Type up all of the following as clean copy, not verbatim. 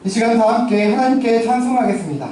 이 시간 다 함께 하나님께 찬송하겠습니다.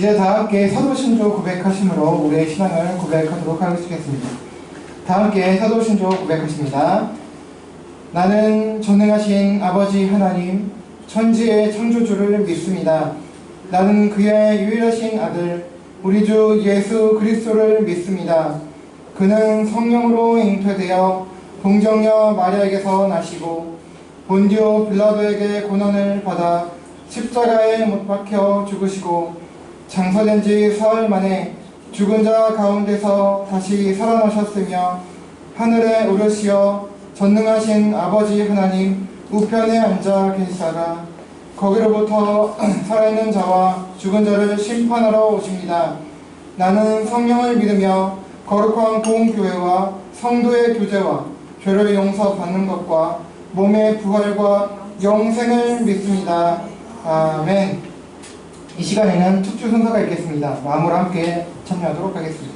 이제 다 함께 사도신조 고백하심으로 우리의 신앙을 고백하도록 하겠습니다. 다 함께 사도신조 고백하십니다. 나는 전능하신 아버지 하나님, 천지의 창조주를 믿습니다. 나는 그의 유일하신 아들, 우리 주 예수 그리스도를 믿습니다. 그는 성령으로 잉태되어 동정녀 마리아에게서 나시고 본디오 빌라도에게 고난을 받아 십자가에 못 박혀 죽으시고 장사된 지 사흘 만에 죽은 자 가운데서 다시 살아나셨으며 하늘에 오르시어 전능하신 아버지 하나님 우편에 앉아 계시다가 거기로부터 살아있는 자와 죽은 자를 심판하러 오십니다. 나는 성령을 믿으며 거룩한 공교회와 성도의 교제와 죄를 용서받는 것과 몸의 부활과 영생을 믿습니다. 아멘. 이 시간에는 특주 선사가 있겠습니다. 마음으로 함께 참여하도록 하겠습니다.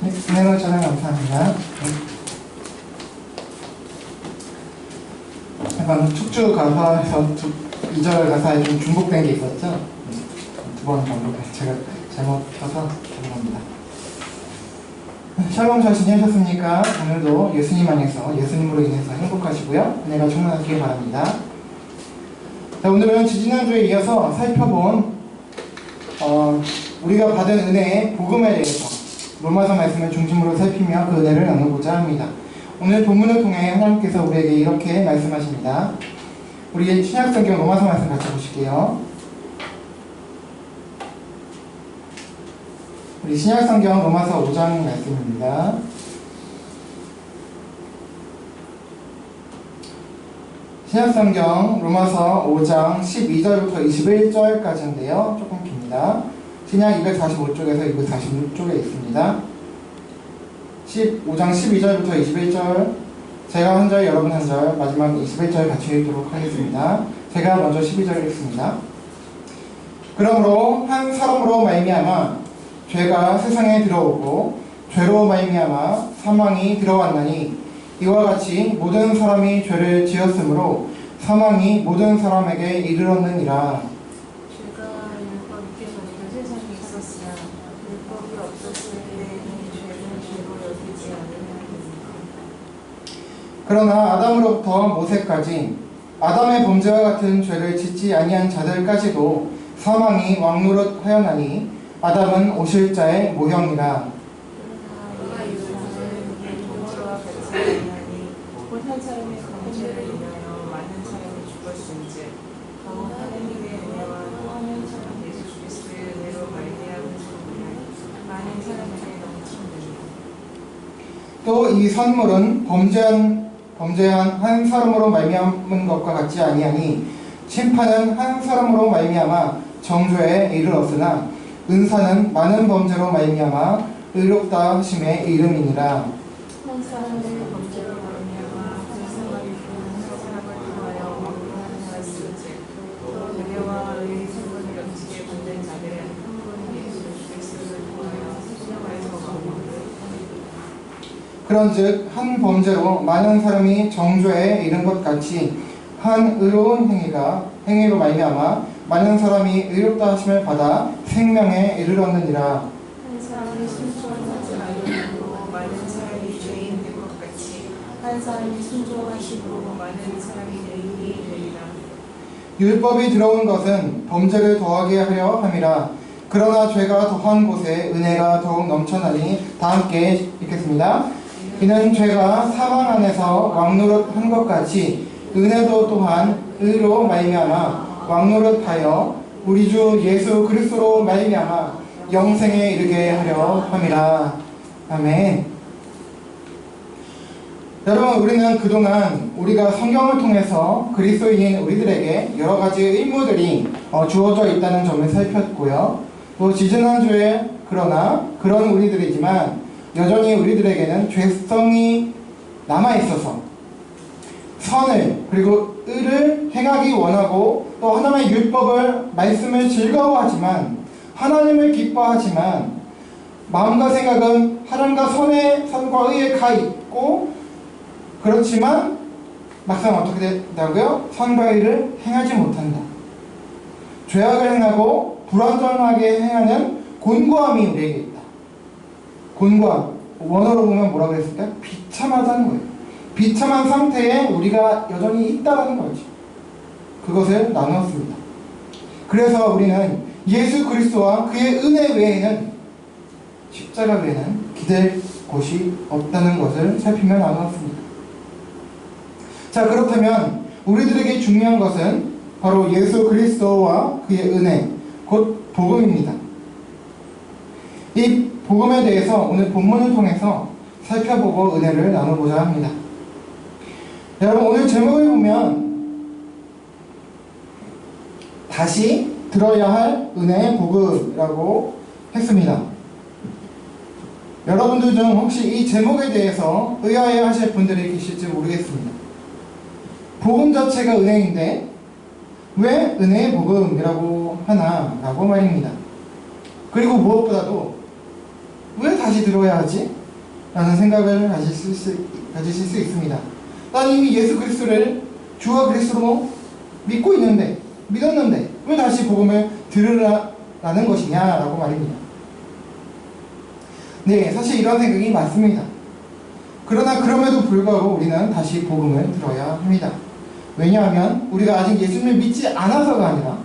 네, 은혜로 전화 감사합니다. 약간 축주 가사에서 2절 가사에 좀 중복된 게 있었죠? 두 번 정도 제가 잘못 펴서 죄송합니다. 샬롬 잘 지내셨습니까? 오늘도 예수님 안에서 예수님으로 인해서 행복하시고요. 은혜가 충만하시길 바랍니다. 자, 오늘은 지지난주에 이어서 살펴본 우리가 받은 은혜의 복음에 대해서 로마서 말씀을 중심으로 살피며 그 은혜를 나누고자 합니다. 오늘 본문을 통해 하나님께서 우리에게 이렇게 말씀하십니다. 우리 신약성경 로마서 말씀 같이 보실게요. 우리 신약성경 로마서 5장 말씀입니다. 신약성경 로마서 5장 12절부터 21절까지인데요. 조금 깁니다. 신약 245쪽에서 246쪽에 있습니다. 5장 12절부터 21절, 제가 한 절, 여러분 한 절, 마지막 21절 같이 읽도록 하겠습니다. 제가 먼저 12절 읽습니다. 그러므로 한 사람으로 말미암아 죄가 세상에 들어오고 죄로 말미암아 사망이 들어왔나니 이와 같이 모든 사람이 죄를 지었으므로 사망이 모든 사람에게 이르렀느니라. 죄가 율법이 전에도 세상에 있었으나 율법이 없었을 때 이 죄는 죄로 여기지 아니하니까. 그러나 아담으로부터 모세까지 아담의 범죄와 같은 죄를 짓지 아니한 자들까지도 사망이 왕노릇 하였나니 아담은 오실 자의 모형이라. 그러나 이가 이르기를 범죄와 같지 아니하니 곧 한 사람의 범죄를 인하여 많은 사람이 죽었은즉 더 하나님의 은혜와 또 한 사람 예수 그리스도의 은혜로 말미암은 선물이 많은 사람에게 넘치느니라. 또 이 선물은 범죄한 한 사람으로 말미암은 것과 같지 아니하니 심판은 한 사람으로 말미암아 정죄에 이르렀으나 은사는 많은 범죄로 말미암아 의롭다 하심의 이름이니라. 한 사람의 범죄로 말미암아 불쌍하게 한 사람을 통하여 왕노릇 하였은즉 또 은혜와 의의 선물을 넘치게 받는 자들은 한 분 예수 그리스도를 통하여 생명에서 왕노릇 그런즉 한 범죄로 많은 사람이 정죄에 이른 것 같이 한 의로운 행위로 말미암아 많은 사람이 의롭다 하심을 받아 생명에 이르렀느니라. 한 사람이 순종하지 아니하므로 많은 사람이 죄인 된 것 같이 한 사람이 순종하심으로 많은 사람이 의인이 되리라. 율법이 들어온 것은 범죄를 더하게 하려 함이라. 그러나 죄가 더한 곳에 은혜가 더욱 넘쳐나니 다 함께 읽겠습니다. 이는 죄가 사망 안에서 왕노릇한 것 같이 은혜도 또한 의로 말미암아 왕노릇하여 우리 주 예수 그리스도로 말미암아 영생에 이르게 하려 함이라. 아멘. 여러분, 우리는 그동안 우리가 성경을 통해서 그리스도인인 우리들에게 여러 가지 의무들이 주어져 있다는 점을 살폈고요. 또 지지난주에 그러나 그런 우리들이지만 여전히 우리들에게는 죄성이 남아있어서 선을 그리고 의를 행하기 원하고 또 하나님의 율법을 말씀을 즐거워하지만 하나님을 기뻐하지만 마음과 생각은 하나님과 선과 의에 가 있고 그렇지만 막상 어떻게 된다고요? 선과 의를 행하지 못한다. 죄악을 행하고 불완전하게 행하는 곤고함이 우리에게 있다. 곤고함, 원어로 보면 뭐라고 했을까? 비참하다는 거예요. 비참한 상태에 우리가 여전히 있다는 거죠. 그것을 나누었습니다. 그래서 우리는 예수 그리스도와 그의 은혜 외에는 십자가 외에는 기댈 곳이 없다는 것을 살피며 나누었습니다. 자, 그렇다면 우리들에게 중요한 것은 바로 예수 그리스도와 그의 은혜, 곧 복음입니다. 이 복음에 대해서 오늘 본문을 통해서 살펴보고 은혜를 나누고자 합니다. 여러분, 오늘 제목을 보면 다시 들어야 할 은혜의 복음이라고 했습니다. 여러분들 중 혹시 이 제목에 대해서 의아해 하실 분들이 계실지 모르겠습니다. 복음 자체가 은혜인데 왜 은혜의 복음이라고 하나 라고 말입니다. 그리고 무엇보다도 왜 다시 들어야 하지? 라는 생각을 가지실 수 있습니다. 난 이미 예수 그리스도를 주와 그리스도로 믿었는데 왜 다시 복음을 들으라는 것이냐라고 말입니다. 네, 사실 이런 생각이 맞습니다. 그러나 그럼에도 불구하고 우리는 다시 복음을 들어야 합니다. 왜냐하면 우리가 아직 예수님을 믿지 않아서가 아니라,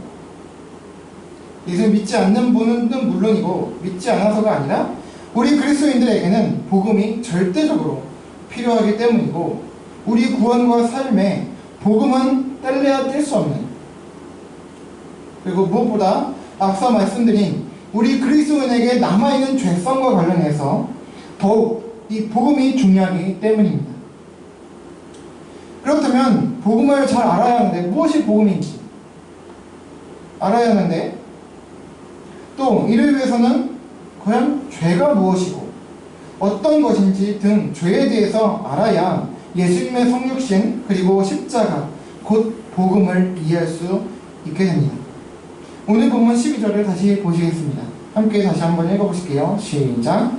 예수를 믿지 않는 분은 물론이고 믿지 않아서가 아니라 우리 그리스도인들에게는 복음이 절대적으로 필요하기 때문이고, 우리 구원과 삶에 복음은 뗄래야 뗄 수 없는, 그리고 무엇보다 앞서 말씀드린 우리 그리스도인에게 남아있는 죄성과 관련해서 더욱 이 복음이 중요하기 때문입니다. 그렇다면 복음을 잘 알아야 하는데, 무엇이 복음인지 알아야 하는데, 또 이를 위해서는 과연 죄가 무엇이고 어떤 것인지 등 죄에 대해서 알아야 예수님의 성육신 그리고 십자가 곧 복음을 이해할 수 있게 됩니다. 오늘 본문 12절을 다시 보시겠습니다. 함께 다시 한번 읽어보실게요. 시작.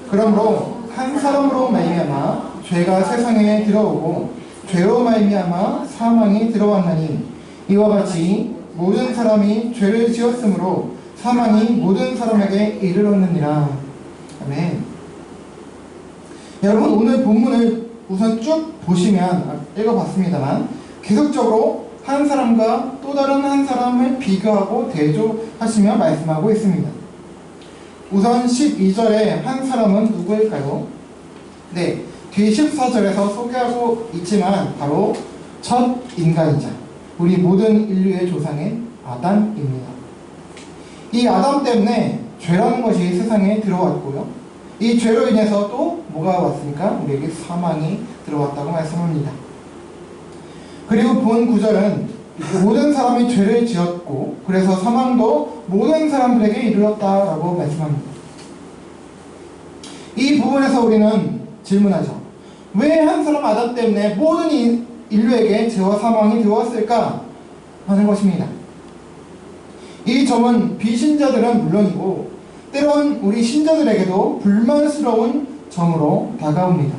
그러므로 한 사람으로 말미암아 죄가 세상에 들어오고 죄로 말미암아 사망이 들어왔나니, 이와 같이 모든 사람이 죄를 지었으므로 사망이 모든 사람에게 이르렀느니라. 아멘. 여러분, 오늘 본문을 우선 쭉 보시면, 읽어봤습니다만 계속적으로 한 사람과 또 다른 한 사람을 비교하고 대조하시며 말씀하고 있습니다. 우선 12절에 한 사람은 누구일까요? 네, 뒤 14절에서 소개하고 있지만 바로 첫 인간이자 우리 모든 인류의 조상인 아담입니다. 이 아담 때문에 죄라는 것이 세상에 들어왔고요, 이 죄로 인해서 또 뭐가 왔습니까? 우리에게 사망이 들어왔다고 말씀합니다. 그리고 본 구절은 모든 사람이 죄를 지었고 그래서 사망도 모든 사람들에게 이르렀다라고 말씀합니다. 이 부분에서 우리는 질문하죠. 왜 한 사람 아담 때문에 모든 인류에게 죄와 사망이 들어왔을까 하는 것입니다. 이 점은 비신자들은 물론이고 때론 우리 신자들에게도 불만스러운 점으로 다가옵니다.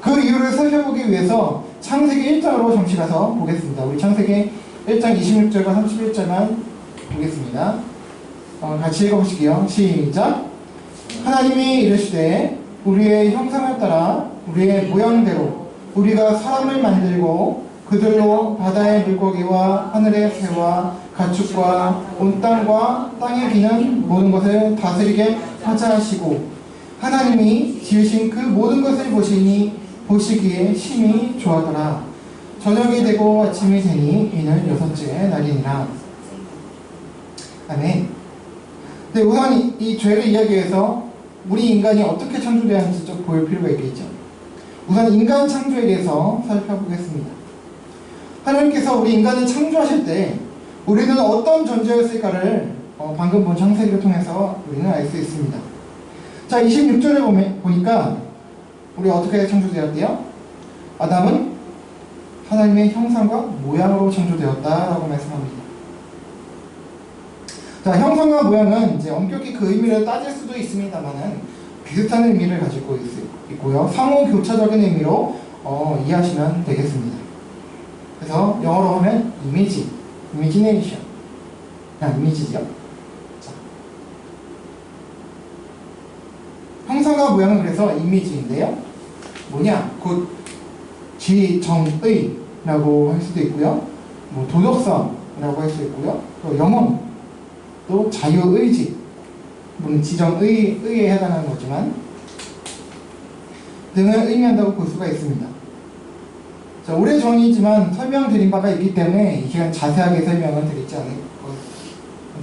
그 이유를 살펴보기 위해서 창세기 1장으로 잠시 가서 보겠습니다. 우리 창세기 1장 26절과 31절만 보겠습니다. 같이 읽어보실게요. 시작. 하나님이 이르시되 우리의 형상을 따라 우리의 모양대로 우리가 사람을 만들고 그들로 바다의 물고기와 하늘의 새와 가축과 온 땅과 땅에 기는 모든 것을 다스리게 하자 하시고, 하나님이 지으신 그 모든 것을 보시기에 심히 좋았더라. 저녁이 되고 아침이 되니 이는 여섯째 날이니라. 아멘. 네, 우선 이 죄를 이야기해서 우리 인간이 어떻게 창조되었는지 좀 볼 필요가 있겠죠. 우선 인간 창조에 대해서 살펴보겠습니다. 하나님께서 우리 인간을 창조하실 때 우리는 어떤 존재였을까를 방금 본 창세기를 통해서 우리는 알 수 있습니다. 자, 26절에 보니까 우리 어떻게 창조되었대요? 아담은 하나님의 형상과 모양으로 창조되었다라고 말씀합니다. 자, 형상과 모양은 이제 엄격히 그 의미를 따질 수도 있습니다만은 비슷한 의미를 가지고 있고요. 상호 교차적인 의미로 이해하시면 되겠습니다. 그래서 영어로 하면 이미지네이션, 이미지죠. 자, 형상과 모양은 그래서 이미지인데요. 뭐냐? 곧 지정의라고 할 수도 있고요. 뭐 도덕성이라고 할 수 있고요. 또 영혼, 또 자유의지, 물론 지정의에 해당하는 거지만 등을 의미한다고 볼 수가 있습니다. 자, 오래전이지만 설명드린 바가 있기 때문에 이 시간 자세하게 설명을 드리지 않을 것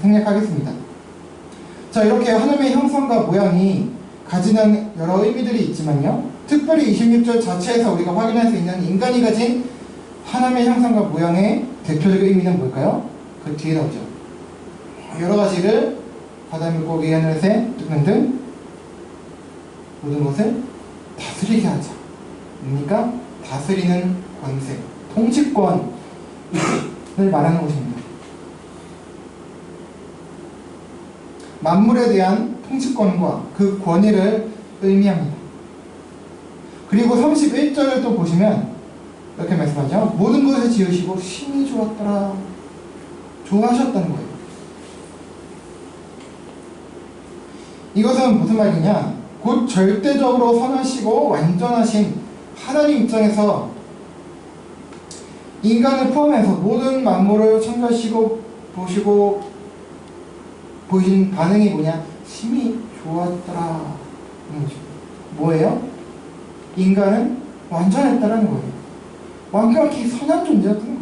생략하겠습니다. 자, 이렇게 하나님의 형상과 모양이 가지는 여러 의미들이 있지만요, 특별히 26절 자체에서 우리가 확인할 수 있는 인간이 가진 하나님의 형상과 모양의 대표적인 의미는 뭘까요? 그 뒤에 나오죠. 여러 가지를 바다 물고기, 하늘의 새 등등 모든 것을 다스리게 하자. 뭡니까? 다스리는 권세, 통치권을 말하는 것입니다. 만물에 대한 통치권과 그 권위를 의미합니다. 그리고 31절을 또 보시면 이렇게 말씀하죠. 모든 것을 지으시고 심히 좋았더라. 좋아하셨다는 거예요. 이것은 무슨 말이냐? 곧 절대적으로 선하시고 완전하신 하나님 입장에서 인간을 포함해서 모든 만물을 창조하시고 보신 반응이 뭐냐? 심히 좋았더라. 뭐예요? 인간은 완전했다라는 거예요. 완벽히 선한 존재였던 거예요.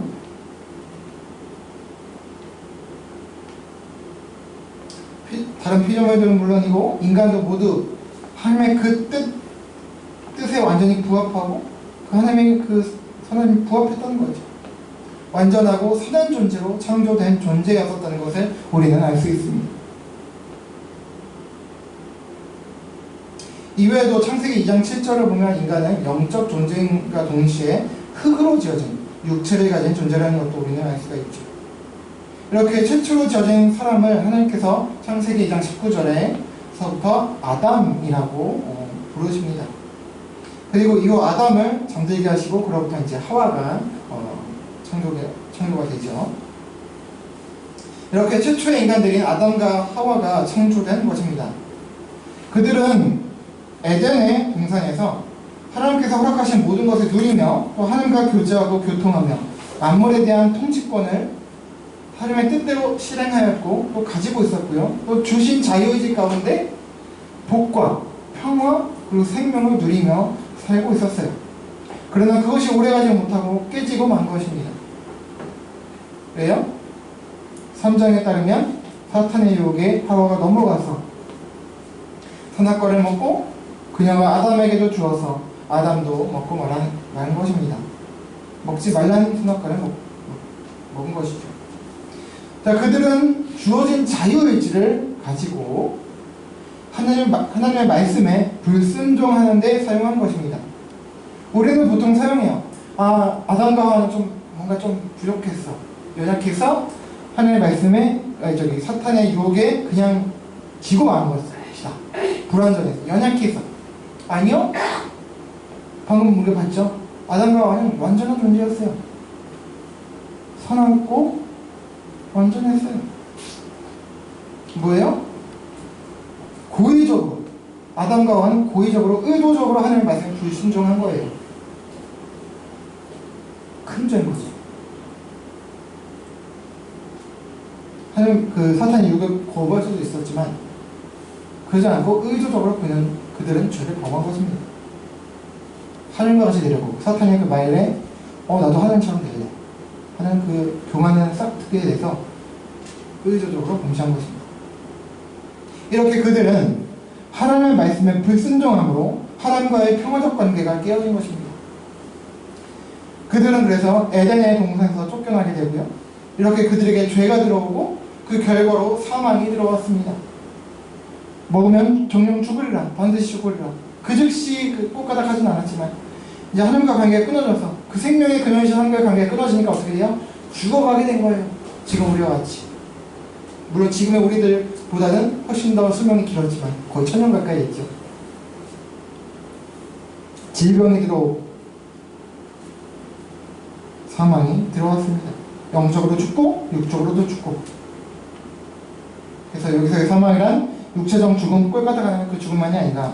다른 피조물들은 물론이고 인간도 모두 하나님의 그 뜻에 완전히 부합하고 그 하나님의 그 선함이 부합했다는 거죠. 완전하고 선한 존재로 창조된 존재였었다는 것을 우리는 알 수 있습니다. 이외에도 창세기 2장 7절을 보면 인간은 영적 존재인과 동시에 흙으로 지어진 육체를 가진 존재라는 것도 우리는 알 수가 있죠. 이렇게 최초로 지어진 사람을 하나님께서 창세기 2장 19절에서부터 아담이라고 부르십니다. 그리고 이 아담을 잠들게 하시고 그로부터 이제 하와가 창조가 되죠. 이렇게 최초의 인간들인 아담과 하와가 창조된 것입니다. 그들은 에덴의 동산에서 하나님께서 허락하신 모든 것을 누리며 또 하나님과 교제하고 교통하며 만물에 대한 통치권을 하나님의 뜻대로 실행하였고 또 가지고 있었고요. 또 주신 자유의지 가운데 복과 평화 그리고 생명을 누리며 살고 있었어요. 그러나 그것이 오래가지 못하고 깨지고 만 것입니다. 왜요? 3장에 따르면 사탄의 유혹에 하와가 넘어가서 선악과를 먹고 그녀가 아담에게도 주어서 아담도 먹고 말한 것입니다. 먹지 말라는 선악과를 먹은 것이죠. 자, 그들은 주어진 자유의지를 가지고 하나님의 말씀에 불순종하는 데 사용한 것입니다. 우리는 보통 사용해요. 아담과 하와는 뭔가 좀 부족했어. 연약해서 하나님의 말씀에 사탄의 유혹에 그냥 지고 마는 것이다. 불완전해서 연약해서. 아니요. 방금 우리가 봤죠. 아담과 하와는 완전한 존재였어요. 선하고 완전했어요. 뭐예요? 고의적으로 아담과 하와는 고의적으로 의도적으로 하나님의 말씀에 불순종한 거예요. 큰 죄인 거죠. 하나님 사탄이 유혹을 거부할 수도 있었지만 그러지 않고 의도적으로 그들은 죄를 범한 것입니다. 하나님과 같이 되려고 사탄의 그 말에 나도 하나님처럼 될래. 하나님 그 교만을 싹 듣게 돼서 의도적으로 범시한 것입니다. 이렇게 그들은 하나님의 말씀에 불순종함으로 하나님과의 평화적 관계가 깨어진 것입니다. 그들은 그래서 에덴의 동산에서 쫓겨나게 되고요. 이렇게 그들에게 죄가 들어오고 그 결과로 사망이 들어왔습니다. 먹으면 정령 죽으리라. 반드시 죽으리라. 그 즉시 꽃가닥 하진 않았지만 이제 하나님과 관계가 끊어져서 그 생명의 근원이신 하나님과의 관계가 끊어지니까 어떻게 돼요? 죽어가게 된 거예요. 지금 우리와 같이. 물론 지금의 우리들보다는 훨씬 더 수명이 길었지만 거의 1000년 가까이 했죠. 질병이 들어오고 사망이 들어왔습니다. 영적으로 죽고 육적으로도 죽고. 그래서 여기서의 사망이란 육체적 죽음, 꼴가닥 하는 그 죽음만이 아니라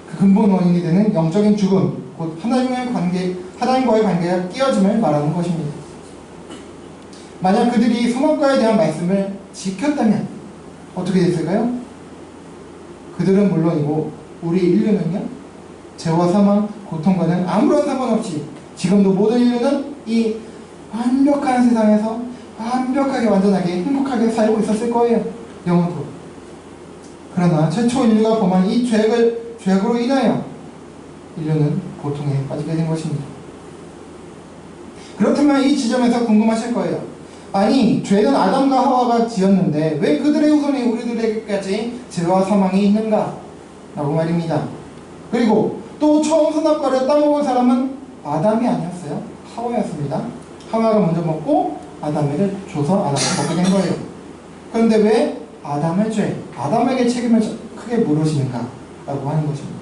그 근본 원인이 되는 영적인 죽음, 곧 하나님과의 관계가 깨어짐을 말하는 것입니다. 만약 그들이 선악과에 대한 말씀을 지켰다면 어떻게 됐을까요? 그들은 물론이고 우리 인류는요, 죄와 사망, 고통과는 아무런 상관없이 지금도 모든 인류는 이 완벽한 세상에서 완벽하게 완전하게 행복하게 살고 있었을 거예요. 영원토록. 그러나 최초 인류가 범한 이 죄악으로 인하여 인류는 고통에 빠지게 된 것입니다. 그렇다면 이 지점에서 궁금하실 거예요. 아니, 죄는 아담과 하와가 지었는데 왜 그들의 후손이 우리들에게까지 죄와 사망이 있는가? 라고 말입니다. 그리고 또 처음 선악과를 따먹은 사람은 아담이 아니었어요. 하와였습니다. 하와가 먼저 먹고 아담에게 줘서 아담을 먹게 된 거예요. 그런데 왜 아담의 죄, 아담에게 책임을 크게 물으시는가? 라고 하는 것입니다.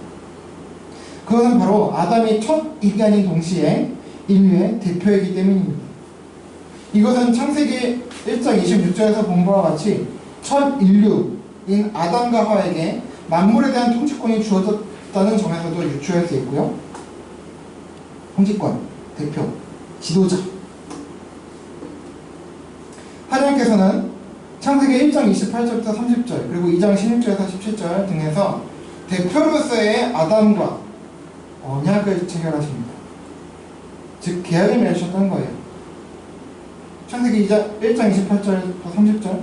그것은 바로 아담이 첫 인간인 동시에 인류의 대표이기 때문입니다. 이것은 창세기 1장 26절에서 본 바와 같이 첫 인류인 아담과 하와에게 만물에 대한 통치권이 주어졌다는 점에서도 유추할 수 있고요. 통치권, 대표, 지도자. 하나님께서는 창세기 1장 28절부터 30절 그리고 2장 16절에서 17절 등에서 대표로서의 아담과 언약을 체결하십니다. 즉 계약을 맺으셨다는 거예요. 창세기 1장 28절부터 30절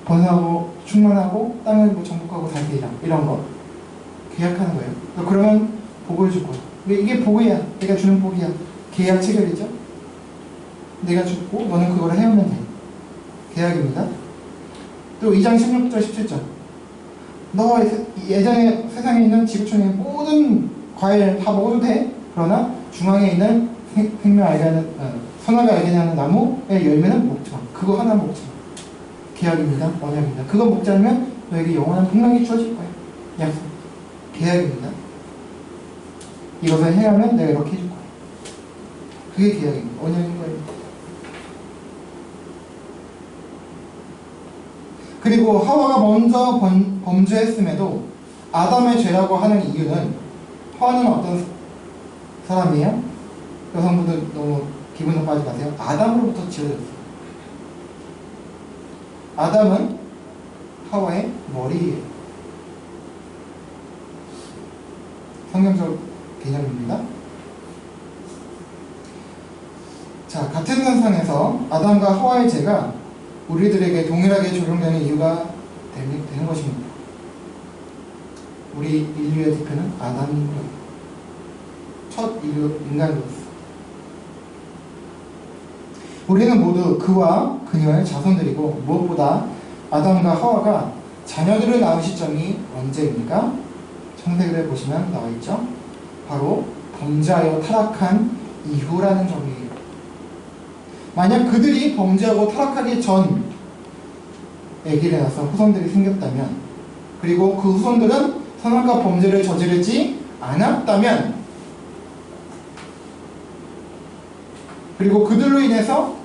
번성하고 충만하고 땅을 뭐 정복하고 살리라 이런 거 계약하는 거예요. 그러면 복을 줄 거야. 근데 이게 복이야. 내가 주는 복이야. 계약 체결이죠. 내가 주고 너는 그거를 해오면 돼. 계약입니다. 또 2장 16절 17절 너 예전에 세상에 있는 지구촌의 모든 과일 다 먹어도 돼. 그러나 중앙에 있는 생명 알게 하는 선악을 알게 하는 나무의 열매는 먹지 마. 그거 하나 먹지 마. 계약입니다. 언약입니다. 그거 먹지 않으면 너에게 영원한 풍랑이 주어질 거야. 약속. 계약입니다. 이것을 해야면 내가 이렇게 해줄 거야. 그게 계약입니다. 언약인 거예요. 그리고 하와가 먼저 범죄했음에도 아담의 죄라고 하는 이유는 하와는 어떤 사람이에요? 여성분들 너무 기분 나빠하지 마세요. 아담으로부터 지어졌어요. 아담은 하와의 머리예요. 성경적 개념입니다. 자, 같은 선상에서 아담과 하와의 죄가 우리들에게 동일하게 적용되는 이유가 되는 것입니다. 우리 인류의 대표는 아담인 거예요. 첫 인간으로서. 우리는 모두 그와 그녀의 자손들이고 무엇보다 아담과 하와가 자녀들을 낳은 시점이 언제입니까? 창세기를 보시면 나와있죠. 바로 범죄하여 타락한 이후라는 점이에요. 만약 그들이 범죄하고 타락하기 전 아기를 낳아서 후손들이 생겼다면, 그리고 그 후손들은 선악과 범죄를 저지르지 않았다면, 그리고 그들로 인해서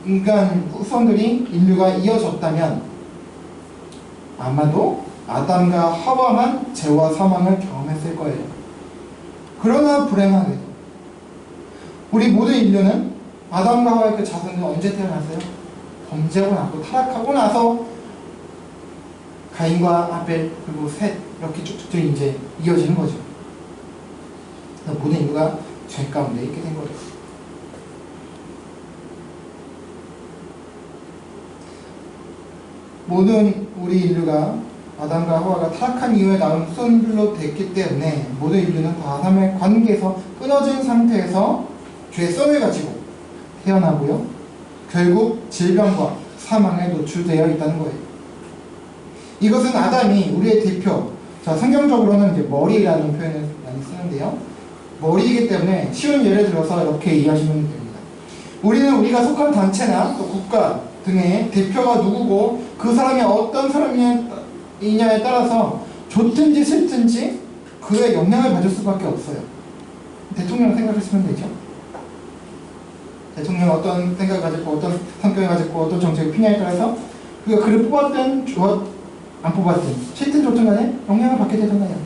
인간 후손들이 인류가 이어졌다면 아마도 아담과 하와만 죄와 사망을 경험했을 거예요. 그러나 불행하게도 우리 모든 인류는 아담과 하와의 그 자손은 언제 태어났어요? 범죄하고 나고 타락하고 나서 가인과 아벨 그리고 셋 이렇게 쭉쭉 이제 이어지는 거죠. 그래서 모든 인류가 죄 가운데 있게 된 거죠. 모든 우리 인류가 아담과 하와가 타락한 이후에 낳은 후손들로 됐기 때문에 모든 인류는 다 아담의 관계에서 끊어진 상태에서 죄성을 가지고 태어나고요. 결국 질병과 사망에 노출되어 있다는 거예요. 이것은 아담이 우리의 대표, 자, 성경적으로는 이제 머리라는 표현을 많이 쓰는데요. 머리이기 때문에 쉬운 예를 들어서 이렇게 이해하시면 됩니다. 우리는 우리가 속한 단체나 또 국가 등의 대표가 누구고 그 사람이 어떤 사람이냐에 따라서 좋든지 싫든지 그의 영향을 받을 수밖에 없어요. 대통령을 생각하시면 되죠. 대통령이 어떤 생각을 가지고 어떤 성격을 가지고 어떤 정책을 피냐에 따라서 그가 그를 뽑았든 안 뽑았든 싫든 좋든 간에 영향을 받게 되잖아요.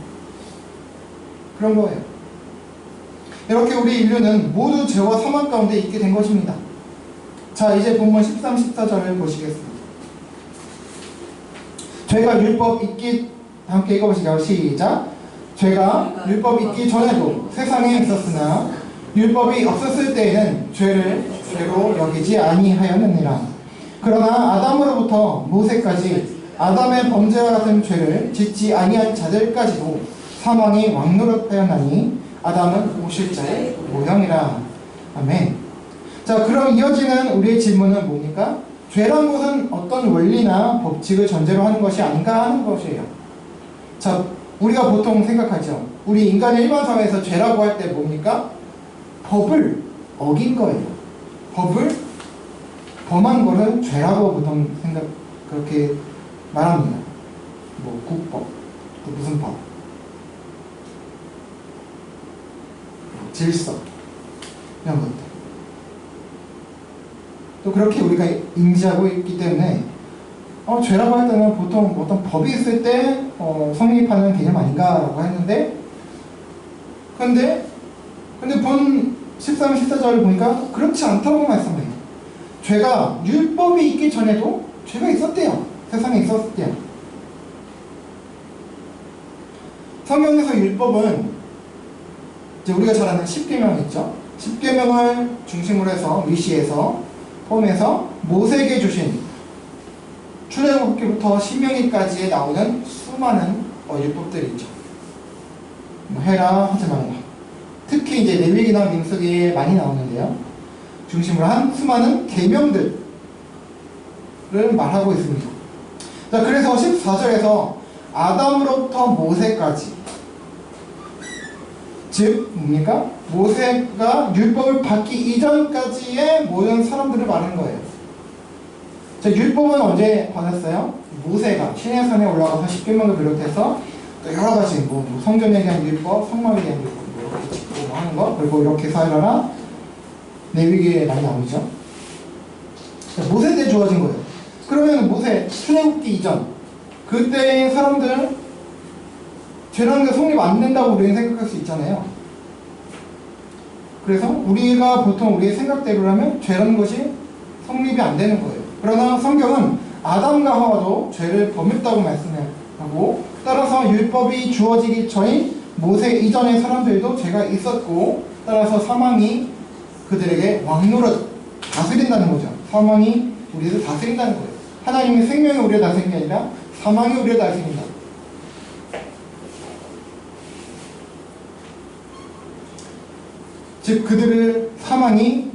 그런 거예요. 이렇게 우리 인류는 모두 죄와 사망 가운데 있게 된 것입니다. 자, 이제 본문 13, 14절을 보시겠습니다. 죄가 율법 있기, 함께 읽어보시죠. 시작. 죄가 율법 있기 전에도 세상에 있었으나 율법이 없었을 때에는 죄를 죄로 여기지 아니하였느니라. 그러나 아담으로부터 모세까지 아담의 범죄와 같은 죄를 짓지 아니한 자들까지도 사망이 왕노릇하였나니 아담은 오실 자의 모형이라. 아멘. 자, 그럼 이어지는 우리의 질문은 뭡니까? 죄란 것은 어떤 원리나 법칙을 전제로 하는 것이 아닌가 하는 것이에요. 자, 우리가 보통 생각하죠. 우리 인간의 일반 사회에서 죄라고 할 때 뭡니까? 법을 어긴 거예요. 법을 범한 거를 죄라고 보통 그렇게 말합니다. 뭐 국법, 또 무슨 법. 질서 이런 것들. 또 그렇게 우리가 인지하고 있기 때문에 죄라고 할 때는 보통 어떤 법이 있을 때 성립하는 개념 아닌가라고 했는데 근데 본 13, 14절을 보니까 그렇지 않다고 말씀해요. 죄가 율법이 있기 전에도 죄가 있었대요. 세상에 있었대요. 성경에서 율법은 이제 우리가 잘 아는 10계명 있죠. 10계명을 중심으로 해서 위시에서 포함해서 모세에게 주신 출애굽기부터 신명기까지에 나오는 수많은 율법들이 있죠. 뭐 해라 하지 말라. 특히 이제 레위기나 민수기에 많이 나오는데요. 중심으로 한 수많은 계명들을 말하고 있습니다. 자, 그래서 14절에서 아담으로부터 모세까지, 즉 뭡니까? 모세가 율법을 받기 이전까지의 모든 사람들을 말하는 거예요. 자, 율법은 언제 받았어요? 모세가 시내산에 올라가서 10계명을 비롯해서 또 여러 가지 뭐 성전에 대한 율법, 성막에 대한 율법 이렇게 짓고 하는 거, 그리고 이렇게 살아라 레위기에 많이 나오죠. 자, 모세 때 주어진 거예요. 그러면 모세 출애굽기 이전 그때의 사람들 죄라는 게 성립 안 된다고 우리는 생각할 수 있잖아요. 그래서 우리가 보통 우리의 생각대로라면 죄라는 것이 성립이 안 되는 거예요. 그러나 성경은 아담과 하와도 죄를 범했다고 말씀하고 따라서 율법이 주어지기 전인 모세 이전의 사람들도 죄가 있었고 따라서 사망이 그들에게 왕노릇 다스린다는 거죠. 사망이 우리를 다스린다는 거예요. 하나님의 생명이 우리를 다스리는 게 아니라 사망이 우리를 다스린다. 즉 그들을 사망이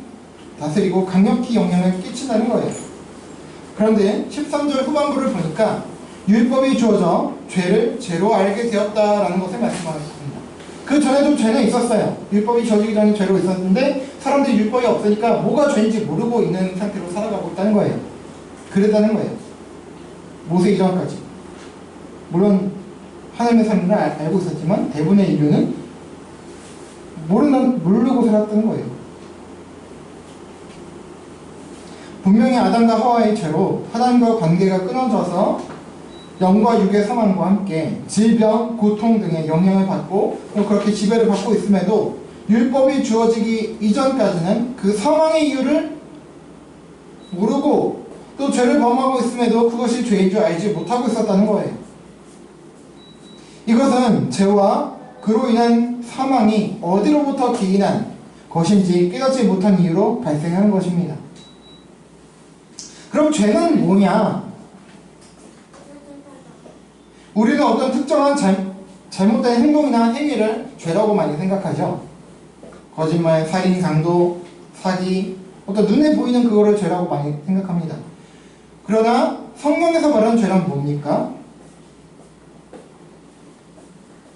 다스리고 강력히 영향을 끼친다는 거예요. 그런데 13절 후반부를 보니까 율법이 주어져 죄를 죄로 알게 되었다라는 것을 말씀하고 있습니다. 그 전에도 죄는 있었어요. 율법이 주어지기 전에 죄로 있었는데 사람들이 율법이 없으니까 뭐가 죄인지 모르고 있는 상태로 살아가고 있다는 거예요. 그랬다는 거예요. 모세 이전까지. 물론 하나님의 삶을 알고 있었지만 대부분의 인류는 모르고 살았다는 거예요. 분명히 아담과 하와의 죄로 하나님과 관계가 끊어져서 영과 육의 사망과 함께 질병, 고통 등의 영향을 받고 또 그렇게 지배를 받고 있음에도 율법이 주어지기 이전까지는 그 사망의 이유를 모르고 또 죄를 범하고 있음에도 그것이 죄인 줄 알지 못하고 있었다는 거예요. 이것은 죄와 그로 인한 사망이 어디로부터 기인한 것인지 깨닫지 못한 이유로 발생하는 것입니다. 그럼 죄는 뭐냐? 우리는 어떤 특정한 잘못된 행동이나 행위를 죄라고 많이 생각하죠. 거짓말, 살인, 강도, 사기, 어떤 눈에 보이는 그거를 죄라고 많이 생각합니다. 그러나 성경에서 말하는 죄란 뭡니까?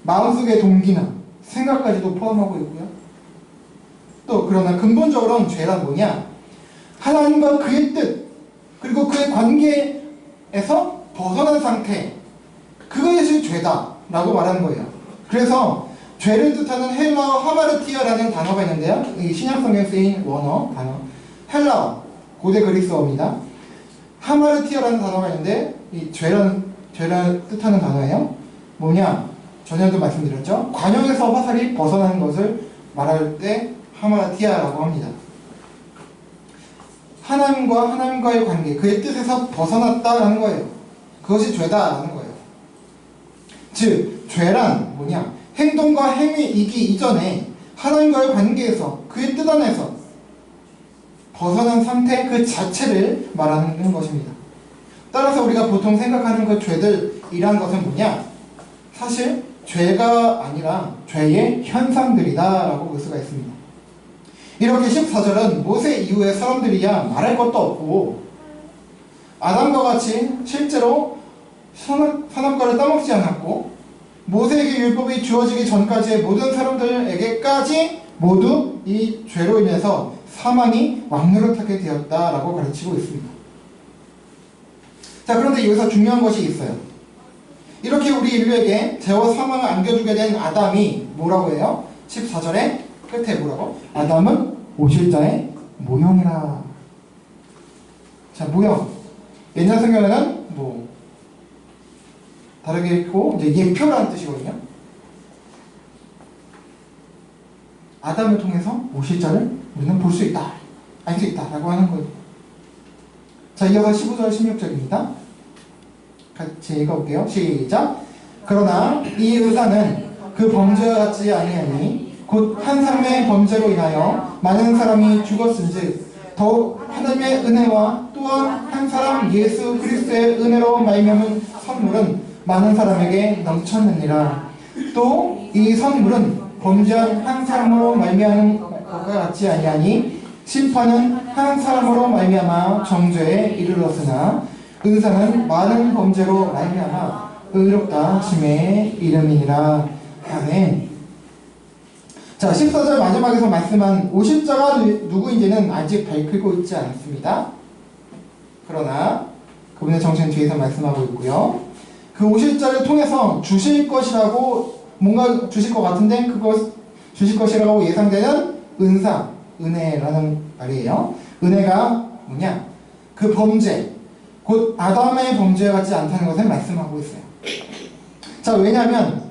마음속의 동기나 생각까지도 포함하고 있고요. 또 그러나 근본적으로는 죄란 뭐냐? 하나님과 그의 뜻 그리고 그의 관계에서 벗어난 상태, 그것이 죄다라고 말하는 거예요. 그래서 죄를 뜻하는 헬라어 하마르티아라는 단어가 있는데요. 이 신약성경에 쓰인 원어 단어 헬라어 고대 그리스어입니다. 하마르티아라는 단어가 있는데 이 죄를 뜻하는 단어예요. 뭐냐? 전에도 말씀드렸죠. 관용에서 화살이 벗어나는 것을 말할 때 하마르티아라고 합니다. 하나님과의 관계, 그의 뜻에서 벗어났다라는 거예요. 그것이 죄다라는 거예요. 즉, 죄란 뭐냐? 행동과 행위이기 이전에 하나님과의 관계에서 그의 뜻 안에서 벗어난 상태 그 자체를 말하는 것입니다. 따라서 우리가 보통 생각하는 그 죄들이란 것은 뭐냐? 사실 죄가 아니라 죄의 현상들이다 라고 볼 수가 있습니다. 이렇게 14절은 모세 이후의 사람들이야 말할 것도 없고 아담과 같이 실제로 선악과를 따먹지 않았고 모세에게 율법이 주어지기 전까지의 모든 사람들에게까지 모두 이 죄로 인해서 사망이 왕노릇하게 되었다라고 가르치고 있습니다. 자, 그런데 여기서 중요한 것이 있어요. 이렇게 우리 인류에게 죄와 사망을 안겨주게 된 아담이 뭐라고 해요? 14절에 끝에 뭐라고? 아담은 오실 자의 모형이라. 자, 모형. 옛날 성경에는 뭐 다르게 읽고 이제 예표라는 뜻이거든요. 아담을 통해서 오실 자를 우리는 볼 수 있다, 알 수 있다라고 하는 거예요. 자, 이어서 15절 16절입니다. 같이 읽어볼게요. 시작. 그러나 이 의사는 그 범죄와 같지 아니하니 곧 한 사람의 범죄로 인하여 많은 사람이 죽었은즉 더욱 하나님의 은혜와 또한 한 사람 예수 그리스도의 은혜로 말미암은 선물은 많은 사람에게 넘쳤느니라. 또 이 선물은 범죄한 한 사람으로 말미암은 것과 같지 아니하니 심판은 한 사람으로 말미암아 정죄에 이르렀으나 은사는 많은 범죄로 말미암아 의롭다 하심의 이름이니라. 아멘. 자, 14절 마지막에서 말씀한 오실 자가 누구인지는 아직 밝히고 있지 않습니다. 그러나 그분의 정체는 뒤에서 말씀하고 있고요. 그 오실 자를 통해서 주실 것이라고, 뭔가 주실 것 같은데 그것 주실 것이라고 예상되는 은사, 은혜라는 말이에요. 은혜가 뭐냐? 그 범죄, 곧 아담의 범죄와 같지 않다는 것을 말씀하고 있어요. 자, 왜냐하면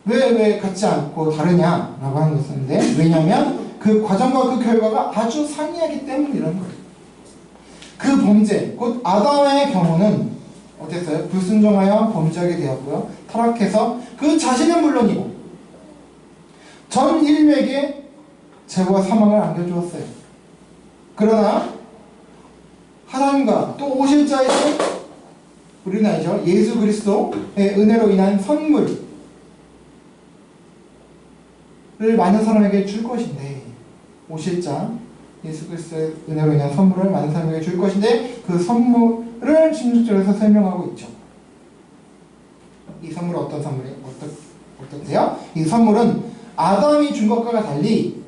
왜 같지 않고 다르냐라고 하는 것인데, 왜냐하면 그 과정과 그 결과가 아주 상이하기 때문이라는 거예요. 그 범죄, 곧 아담의 경우는 어땠어요? 불순종하여 범죄하게 되었고요. 타락해서 그 자신은 물론이고 전 인류에게 죄와 사망을 안겨주었어요. 그러나 하나님과 또 오실 자이신 우리는 알죠? 예수 그리스도의 은혜로 인한 선물을 많은 사람에게 줄 것인데, 오실 자 예수 그리스도의 은혜로 인한 선물을 많은 사람에게 줄 것인데, 그 선물을 16절에서 설명하고 있죠. 이 선물은 어떤 선물이에요? 어떤데요? 이 선물은 아담이 준 것과 달리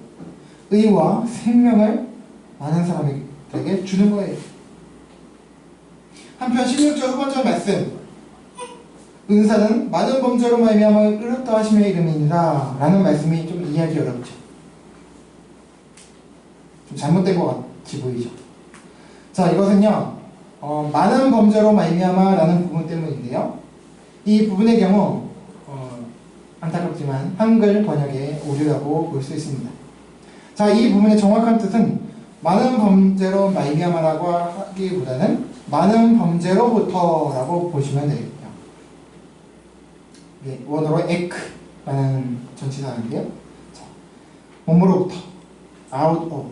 의와 생명을 많은 사람에게 주는 거예요. 한편 16절 후반절 말씀, 은사는 많은 범죄로 말미암아 의롭다 하심의 이름이니라 라는 말씀이 좀 이해하기 어렵죠. 좀 잘못된 것 같이 보이죠. 자, 이것은요 많은 범죄로 말미암아 라는 부분 때문인데요, 이 부분의 경우 안타깝지만 한글 번역에 오류라고 볼 수 있습니다. 자, 이 부분의 정확한 뜻은 많은 범죄로 말미암아라고 하기보다는 많은 범죄로부터라고 보시면 되겠죠. 네, 원어로 에크라는 전치사인데요. 자, 몸으로부터, out of.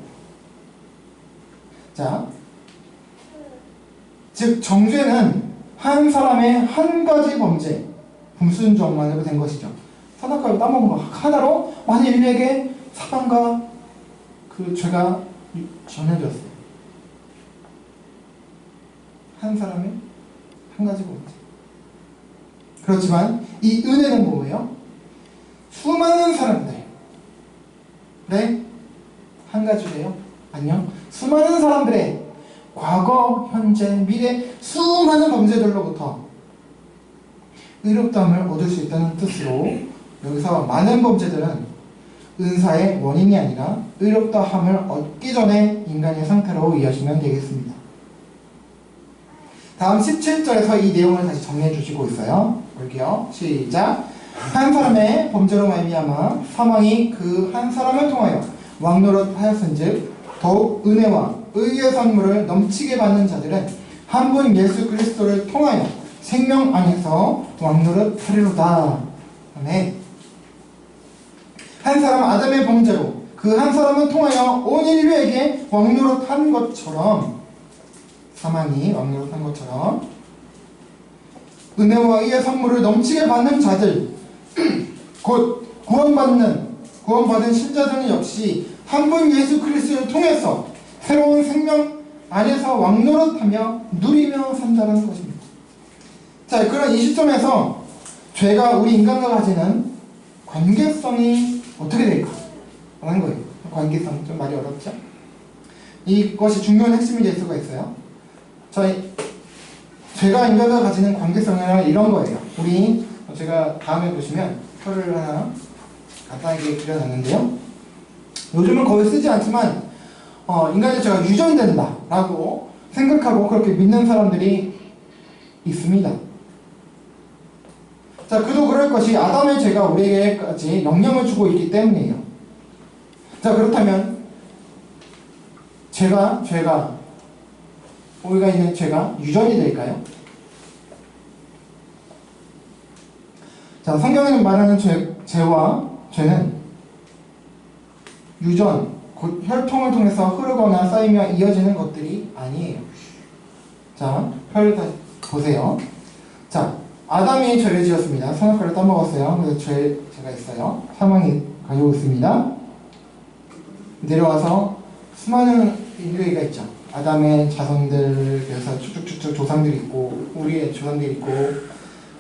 자, 즉 정죄는 한 사람의 한 가지 범죄, 불순종만으로 된 것이죠. 선악과를 따먹은 것 하나로 온 인류에게 사단과 그 죄가 전해졌어요. 한 사람의 한 가지 범죄. 그렇지만 이 은혜는 뭐예요? 수많은 사람들, 네? 한 가지예요? 아니요. 수많은 사람들의 과거, 현재, 미래 수많은 범죄들로부터 의롭다함을 얻을 수 있다는 뜻으로, 여기서 많은 범죄들은 은사의 원인이 아니라 의롭다함을 얻기 전에 인간의 상태로 이해하시면 되겠습니다. 다음 17절에서 이 내용을 다시 정리해 주시고 있어요. 볼게요. 시작. 한 사람의 범죄로 말미암아 사망이 그 한 사람을 통하여 왕노릇하였은즉 더욱 은혜와 의의 선물을 넘치게 받는 자들은 한 분 예수 그리스도를 통하여 생명 안에서 왕노릇하리로다. 아멘. 한 사람 아담의 범죄로 그 한 사람을 통하여 온 인류에게 왕노릇한 것처럼, 사망이 왕노릇한 것처럼 은혜와 의의 선물을 넘치게 받는 자들, 곧 구원받은 신자들은 역시 한 분 예수 그리스도를 통해서 새로운 생명 안에서 왕노릇하며 누리며 산다는 것입니다. 자, 그런 이 시점에서 죄가 우리 인간과 가지는 관계성이 어떻게 될까 하는 거예요. 관계성, 좀 말이 어렵죠? 이것이 중요한 핵심이 될 수가 있어요. 죄가 인간과 가지는 관계성이란 이런 거예요. 제가 다음에 보시면 표를 하나 간단하게 그려놨는데요. 요즘은 거의 쓰지 않지만 인간의 죄가 유전이 된다라고 생각하고 그렇게 믿는 사람들이 있습니다. 자, 그도 그럴 것이 아담의 죄가 우리에게까지 영향을 주고 있기 때문이에요. 자, 그렇다면 죄가 우리가 있는 죄가 유전이 될까요? 자, 성경에는 말하는 죄와 죄는 유전, 곧 혈통을 통해서 흐르거나 쌓이며 이어지는 것들이 아니에요. 자, 보세요. 자, 아담이 죄를 지었습니다. 선악과를 따먹었어요. 그래서 죄가 있어요. 사망이 가지고 있습니다. 내려와서 수많은 인류애가 있죠. 아담의 자손들, 그래서 쭉쭉쭉 조상들이 있고, 우리의 조상들이 있고,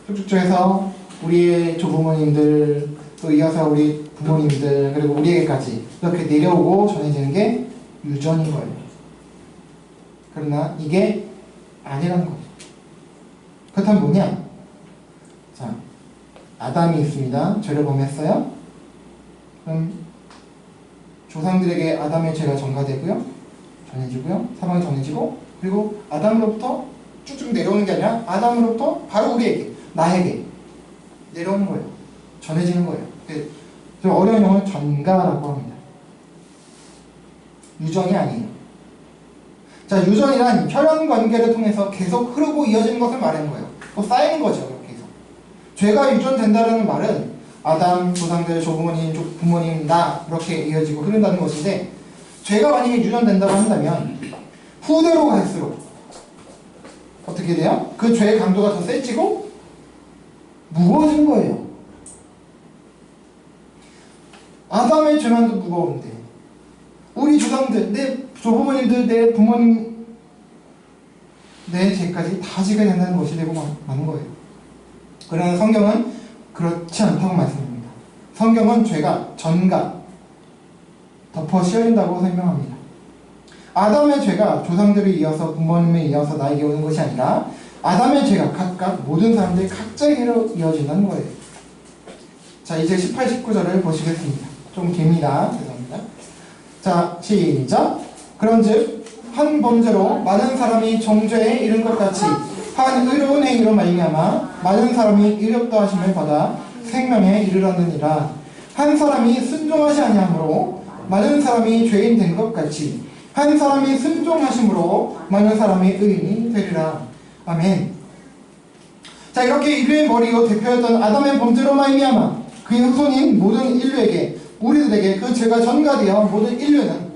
쭉쭉쭉 해서 우리의 조부모님들, 또 이어서 우리 부모님들, 그리고 우리에게까지 이렇게 내려오고 전해지는 게 유전인 거예요. 그러나 이게 아니라는 거죠. 그렇다면 뭐냐? 자, 아담이 있습니다. 죄를 범했어요. 그럼 조상들에게 아담의 죄가 전가되고요. 전해지고요. 사망이 전해지고, 그리고 아담으로부터 쭉쭉 내려오는 게 아니라 아담으로부터 바로 우리에게, 나에게 내려오는 거예요. 전해지는 거예요. 좀 어려운 용어는 전가라고 합니다. 유전이 아니에요. 자, 유전이란 혈연 관계를 통해서 계속 흐르고 이어지는 것을 말하는 거예요. 또 쌓이는 거죠. 이렇게 해서. 죄가 유전된다는 말은 아담, 조상들, 조부모님, 부모님, 나 이렇게 이어지고 흐른다는 것인데, 죄가 만약에 유전된다고 한다면 후대로 갈수록 어떻게 돼요? 그 죄의 강도가 더 세지고 무거워지는 거예요. 아담의 죄만도 무거운데 우리 조상들, 내 조부모님들, 내 부모님, 내 죄까지 다 지게 된다는 것이 되고 마는 거예요. 그러나 성경은 그렇지 않다고 말씀합니다. 성경은 죄가 전가, 덮어 씌워진다고 설명합니다. 아담의 죄가 조상들이 이어서 부모님에 이어서 나에게 오는 것이 아니라 아담의 죄가 각각 모든 사람들이 각자에게로 이어진다는 거예요. 자, 이제 18, 19절을 보시겠습니다. 좀 깁니다. 죄송합니다. 자, 시작. 그런즉 한 범죄로 많은 사람이 정죄에 이른 것 같이 한 의로운 행위로 말미암아 많은 사람이 의롭다 하심을 받아 생명에 이르렀느니라. 한 사람이 순종하지 아니함으로 많은 사람이 죄인 된 것 같이 한 사람이 순종하심으로 많은 사람이 의인이 되리라. 아멘. 자, 이렇게 인류의 머리요 대표였던 아담의 범죄로 말미암아 그의 후손인 모든 인류에게, 우리들에게 그 죄가 전가되어 모든 인류는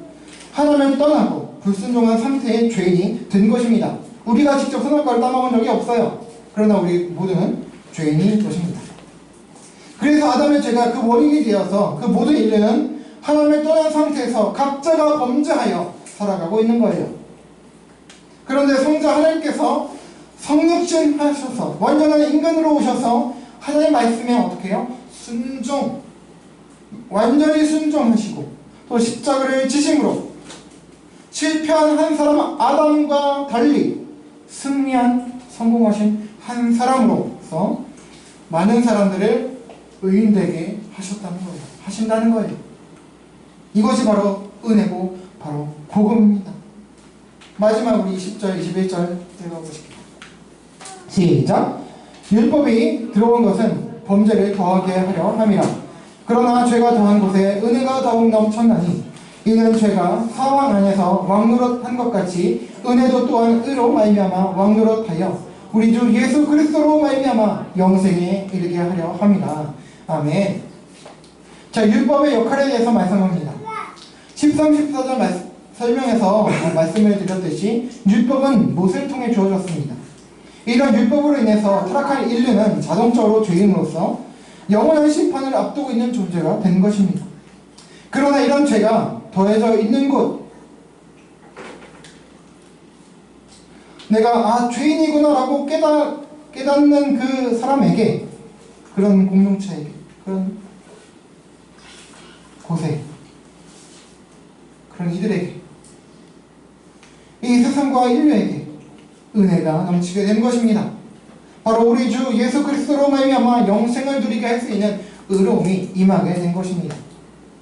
하나님을 떠나고 불순종한 상태의 죄인이 된 것입니다. 우리가 직접 선악과를 따먹은 적이 없어요. 그러나 우리 모두는 죄인인 것입니다. 그래서 아담의 죄가 그 원인이 되어서 그 모든 인류는 하나님을 떠난 상태에서 각자가 범죄하여 살아가고 있는 거예요. 그런데 성자 하나님께서 성육신 하셔서 완전한 인간으로 오셔서 하나님 말씀에 어떻게 해요? 순종, 완전히 순종하시고 또 십자가를 지심으로 실패한 한 사람 아담과 달리 승리한, 성공하신 한 사람으로서 많은 사람들을 의인되게 하신다는 거예요. 이것이 바로 은혜고 바로 복음입니다. 마지막 우리 20절, 21절 읽어보실게요. 시작. 율법이 들어온 것은 범죄를 더하게 하려 함이라. 그러나 죄가 더한 곳에 은혜가 더욱 넘쳤나니 이는 죄가 사망 안에서 왕노릇한 것 같이 은혜도 또한 의로 말미암아 왕노릇하여 우리 주 예수 그리스도로 말미암아 영생에 이르게 하려 함이라. 아멘. 자, 율법의 역할에 대해서 말씀합니다. 13, 14절 설명에서 말씀을 드렸듯이 율법은 못을 통해 주어졌습니다. 이런 율법으로 인해서 타락한 인류는 자동적으로 죄인으로서 영원한 심판을 앞두고 있는 존재가 된 것입니다. 그러나 이런 죄가 더해져 있는 곳, 내가 죄인이구나 라고 깨닫는 그 사람에게, 그런 공동체에게, 그런 곳에, 그런 이들에게, 이 세상과 인류에게 은혜가 넘치게 된 것입니다. 바로 우리 주 예수 그리스도로 말미암아 영생을 누리게 할 수 있는 의로움이 임하게 된 것입니다.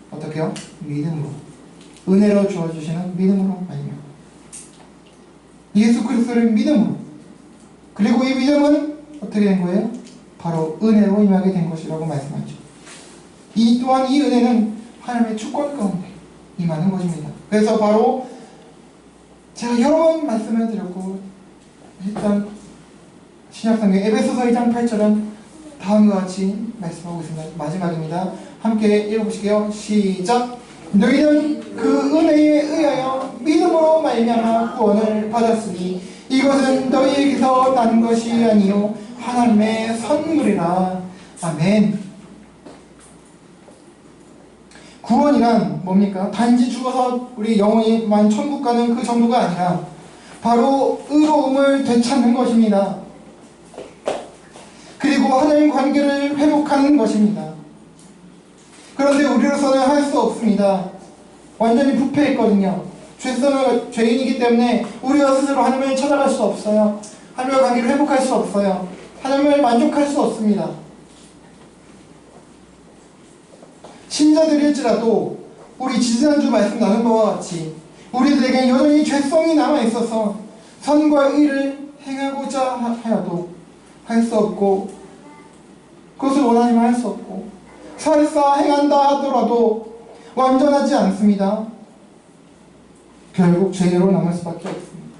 어떻게요? 믿음으로. 은혜로 주어주시는 믿음으로 말미암아. 예수 그리스도를 믿음으로. 그리고 이 믿음은 어떻게 된 거예요? 바로 은혜로 임하게 된 것이라고 말씀하죠. 이 또한 이 은혜는 하나님의 주권 가운데 임하는 것입니다. 그래서 바로 제가 여러 번 말씀을 드렸고 일단 신약성경 에베소서 2장 8절은 다음과 같이 말씀하고 있습니다. 마지막입니다. 함께 읽어보실게요. 시작. 너희는 그 은혜에 의하여 믿음으로 말미암아 구원을 받았으니 이것은 너희에게서 난 것이 아니요 하나님의 선물이라. 아멘. 구원이란 뭡니까? 단지 죽어서 우리 영혼이만 천국 가는 그 정도가 아니라 바로 의로움을 되찾는 것입니다. 그리고 하나님 관계를 회복하는 것입니다. 그런데 우리로서는 할 수 없습니다. 완전히 부패했거든요. 죄인이기 때문에 우리가 스스로 하나님을 찾아갈 수 없어요. 하나님과 관계를 회복할 수 없어요. 하나님을 만족할 수 없습니다. 신자들일지라도 우리 지지난주 말씀 나눈 것과 같이 우리들에게 여전히 죄성이 남아있어서 선과 의를 행하고자 하여도 할 수 없고 그것을 원하지만 할 수 없고 설사 행한다 하더라도 완전하지 않습니다. 결국 죄로 남을 수밖에 없습니다.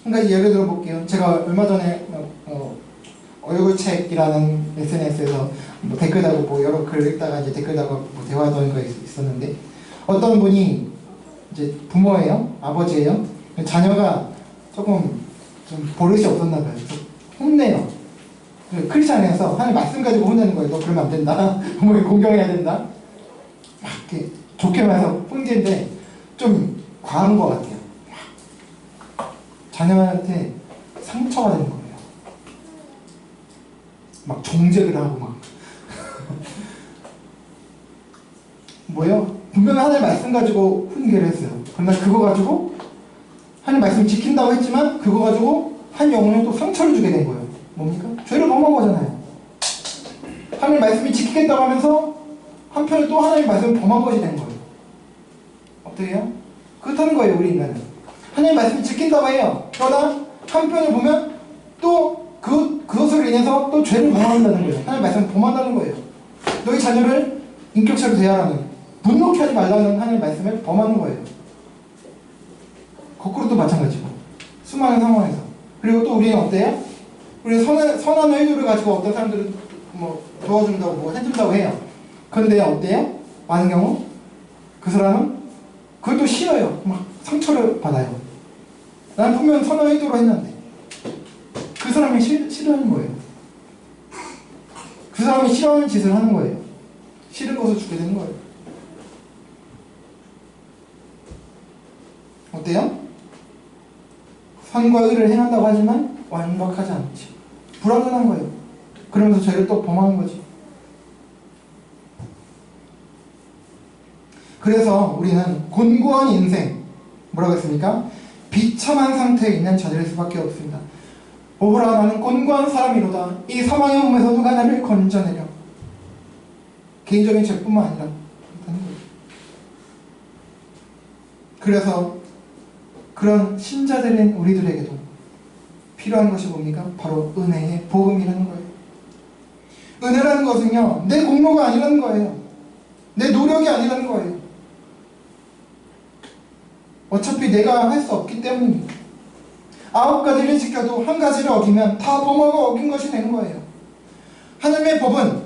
그러니까 예를 들어 볼게요. 제가 얼마 전에 얼굴책이라는 SNS에서 뭐 댓글 달고 여러 글 읽다가 이제 댓글 달고 대화하던 거 있었는데 어떤 분이 이제 부모예요, 아버지예요. 자녀가 조금 좀 버릇이 없었나 봐요. 그래서 혼내요. 크리스찬에서 하나님 말씀 가지고 혼내는 거예요. 너 그러면 안 된다. 부모를 공경해야 된다. 막 이렇게 좋게 말해서 훈계인데 좀 과한 것 같아요. 자녀한테 상처가 되는 거예요. 막 정죄를 하고 막 뭐요? 분명히 하나님 말씀 가지고 훈계를 했어요. 그러나 그거 가지고 하나님 말씀 지킨다고 했지만 그거 가지고 한 영혼에 또 상처를 주게 된 거예요. 뭡니까? 죄를 범한 거잖아요. 하나님 말씀이 지키겠다고 하면서 한편에 또 하나님 말씀을 범한 것이 된 거예요. 어떻게 해요? 그렇다는 거예요. 우리 인간은 하나님 말씀을 지킨다고 해요. 그러나 한편을 보면 또 그것으로 인해서 또 죄를 범한다는 거예요. 하나님 말씀을 범한다는 거예요. 너희 자녀를 인격체로 대하라는, 분노케 하지 말라는 하나님 말씀을 범하는 거예요. 거꾸로도 마찬가지고 수많은 상황에서. 그리고 또 우리는 어때요? 우리는 선한 의도를 가지고 어떤 사람들은 뭐 도와준다고 뭐 해준다고 해요. 그런데 어때요? 많은 경우 그 사람은 그걸 또 싫어요. 막 상처를 받아요. 난 분명 선한 의도로 했는데 그 사람이 싫어하는 거예요. 그 사람이 싫어하는 짓을 하는 거예요. 싫은 것을 주게 되는 거예요. 어때요? 선과 의를 행한다고 하지만 완벽하지 않지. 불완전한 거예요. 그러면서 죄를 또 범하는 거지. 그래서 우리는 곤고한 인생, 뭐라고 했습니까? 비참한 상태에 있는 자들일 수밖에 없습니다. 오호라 나는 곤고한 사람이로다. 이 사망의 몸에서 누가 나를 건져내려. 개인적인 죄뿐만 아니라 그래서 그런 신자들인 우리들에게도 필요한 것이 뭡니까? 바로 은혜의 복음이라는 거예요. 은혜라는 것은요, 내 공로가 아니라는 거예요. 내 노력이 아니라는 거예요. 어차피 내가 할 수 없기 때문입니다. 9가지를 지켜도 한 가지를 어기면 다 범하고 어긴 것이 되는 거예요. 하나님의 법은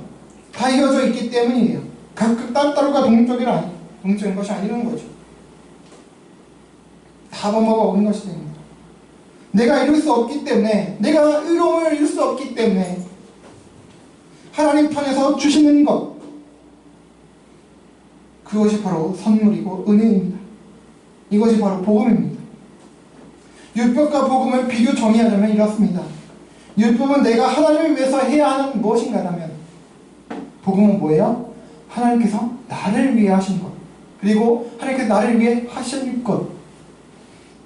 다 이어져 있기 때문이에요. 각각 따로따로가 동적인 것이 아니라는 거죠. 다 범하고 어긴 것이 됩니다. 내가 이룰 수 없기 때문에, 내가 의로움을 이룰 수 없기 때문에 하나님 편에서 주시는 것, 그것이 바로 선물이고 은혜입니다. 이것이 바로 복음입니다. 율법과 복음을 비교 정의하자면 이렇습니다. 율법은 내가 하나님을 위해서 해야 하는 무엇인가라면, 복음은 뭐예요? 하나님께서 나를 위해 하신 것, 그리고 하나님께서 나를 위해 하실 것,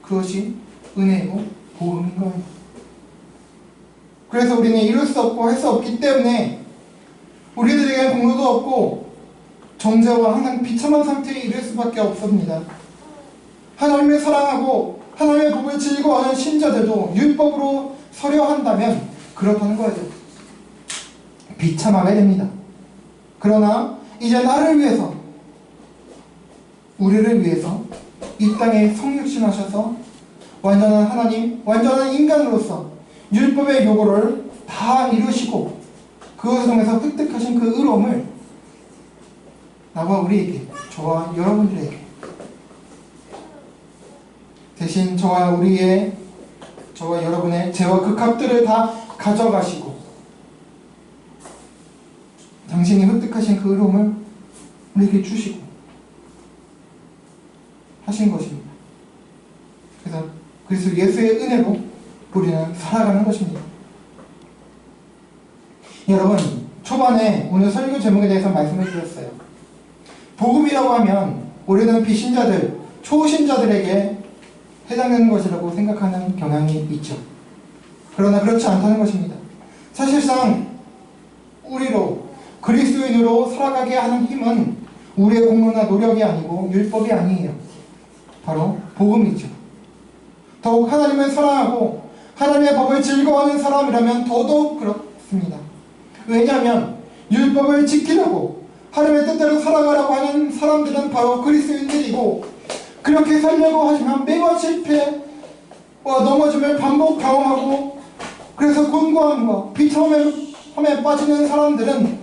그것이 은혜이고 복음인 거예요. 그래서 우리는 이룰 수 없고 할 수 없기 때문에 우리들에게 공로도 없고 정죄와 항상 비참한 상태에 이를 수밖에 없습니다. 하나님을 사랑하고 하나님의 법을 즐거워하는 신자들도 율법으로 서려 한다면 그렇다는 거예요. 비참하게 됩니다. 그러나 이제 나를 위해서, 우리를 위해서 이 땅에 성육신하셔서 완전한 하나님, 완전한 인간으로서 율법의 요구를 다 이루시고 그것을 통해서 획득하신 그 의로움을 나와 우리에게, 저와 여러분들에게 대신 저와 여러분의 죄와 그 값들을 다 가져가시고 당신이 획득하신 그 의로움을 우리에게 주시고 하신 것입니다. 그래서 그리스도 예수의 은혜로 우리는 살아가는 것입니다. 여러분, 초반에 오늘 설교 제목에 대해서 말씀을 드렸어요. 복음이라고 하면 우리는 비신자들, 초신자들에게 해당되는 것이라고 생각하는 경향이 있죠. 그러나 그렇지 않다는 것입니다. 사실상 우리로, 그리스도인으로 살아가게 하는 힘은 우리의 공로나 노력이 아니고 율법이 아니에요. 바로 복음이죠. 더욱 하나님을 사랑하고 하나님의 법을 즐거워하는 사람이라면 더더욱 그렇습니다. 왜냐하면 율법을 지키려고 하나님의 뜻대로 살아가려고 하는 사람들은 바로 그리스도인들이고, 그렇게 살려고 하지만 매번 실패와 넘어짐을 반복 경험하고 그래서 곤고함과 비참함에 빠지는 사람들은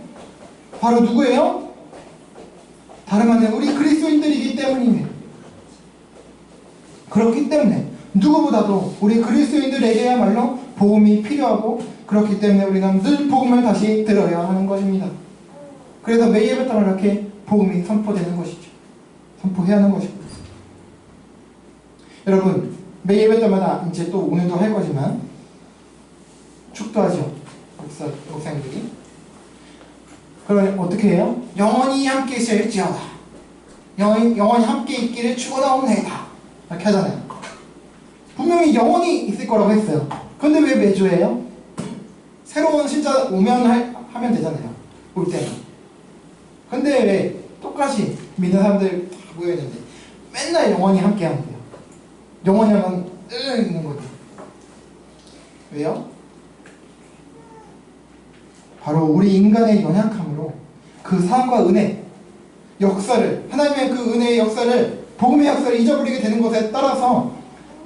바로 누구예요? 다름 아닌 우리 그리스도인들이기 때문입니다. 그렇기 때문에 누구보다도 우리 그리스도인들에게야말로 복음이 필요하고, 그렇기 때문에 우리는 늘 복음을 다시 들어야 하는 것입니다. 그래서 매 예배 때마다 이렇게 복음이 선포되는 것이죠. 선포해야 하는 것이고, 여러분, 매 예배 때마다 이제 또 오늘도 할 거지만 축도하죠. 목사님들이. 그럼 어떻게 해요? 영원히 함께 있을지어다. 영원히 함께 있기를 축원하옵나이다. 이렇게 하잖아요. 분명히 영원히 있을 거라고 했어요. 근데 왜 매주 해요? 새로운 신자 오면 하면 되잖아요. 올 때는. 근데 왜 똑같이 믿는 사람들 다 모여있는데 맨날 영원히 함께 하는 거예요? 영원히 하면 늘 있는 거죠. 왜요? 바로 우리 인간의 연약함으로 그 사랑과 은혜, 역사를, 하나님의 그 은혜의 역사를, 복음의 역사를 잊어버리게 되는 것에 따라서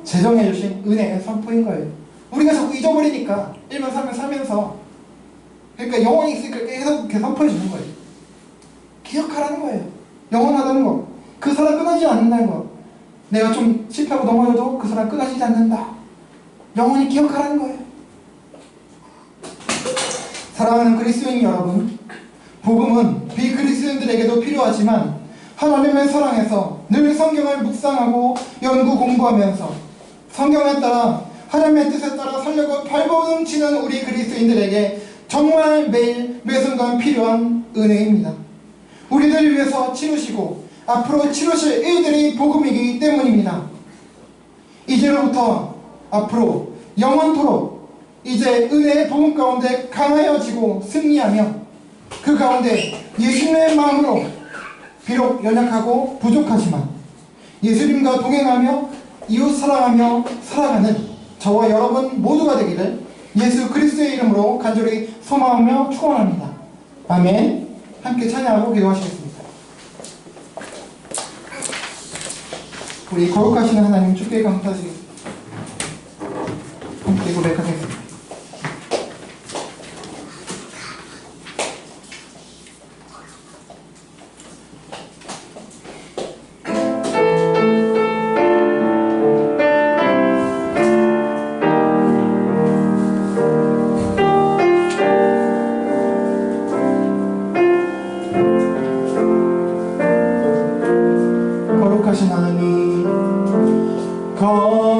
제정해 주신 은혜의 선포인 거예요. 우리가 자꾸 잊어버리니까 1년 3년 살면서, 그러니까 영원히 있으니까 계속 이렇게 선포해 주는 거예요. 기억하라는 거예요. 영원하다는 거. 그 사람 끊어지지 않는다는 거. 내가 좀 실패하고 넘어져도 그 사람 끊어지지 않는다. 영원히 기억하라는 거예요. 사랑하는 그리스도인 여러분, 복음은 비그리스도인들에게도 필요하지만 하나님을 사랑해서 늘 성경을 묵상하고 연구 공부하면서 성경에 따라 하나님의 뜻에 따라 살려고 발버둥치는 우리 그리스도인들에게 정말 매일 매순간 필요한 은혜입니다. 우리들 위해서 치르시고 앞으로 치르실 일들이 복음이기 때문입니다. 이제로부터 앞으로 영원토록 이제 은혜의 복음 가운데 강하여지고 승리하며 그 가운데 예수님의 마음으로 비록 연약하고 부족하지만 예수님과 동행하며 이웃 사랑하며 살아가는 저와 여러분 모두가 되기를 예수 그리스도의 이름으로 간절히 소망하며 축원합니다. 아멘. 함께 찬양하고 기도하시겠습니다. 우리 거룩하시는 하나님 주께 감사드립니다. 함께 고백하겠습니다. 거룩하신 하나님, 거룩하신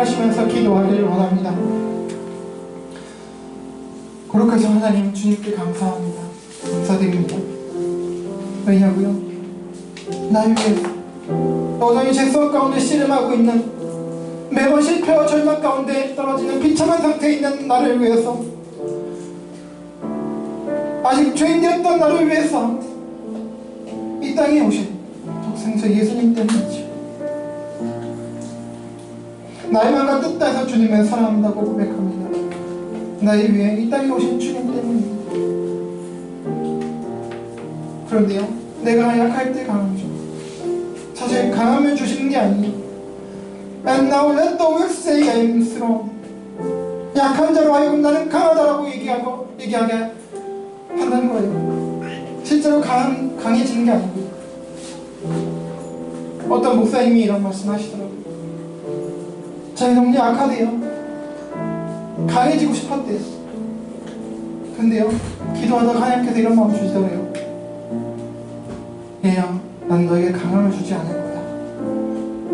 사랑하시면서 기도하기를 원합니다. 거룩하신 하나님, 주님께 감사합니다. 감사드립니다. 왜냐고요? 나를 위해서 여전히 죄성 가운데 씨름하고 있는, 매번 실패와 절망 가운데 떨어지는 비참한 상태에 있는 나를 위해서, 아직 죄인되었던 나를 위해서 이 땅에 오신 독생자 예수님 때문이죠. 나의 마음과 뜻 다해서 주님을 사랑한다고 고백합니다. 나를 위해 이 땅에 오신 주님 때문입니다. 그런데요, 내가 약할 때 강하죠. 사실 강함을 주시는 게 아니에요. And now let the weak say I am strong. 약한 자로 하여금 나는 강하다라고 얘기하게 한다는 거예요. 실제로 강해지는 게 아니고, 어떤 목사님이 이런 말씀하시더라고요. 저희 너무 약하대요. 강해지고 싶었대요. 근데요, 기도하다가 하나님께서 이런 마음 주시더래요. 얘야, 난 너에게 강함을 주지 않을 거야.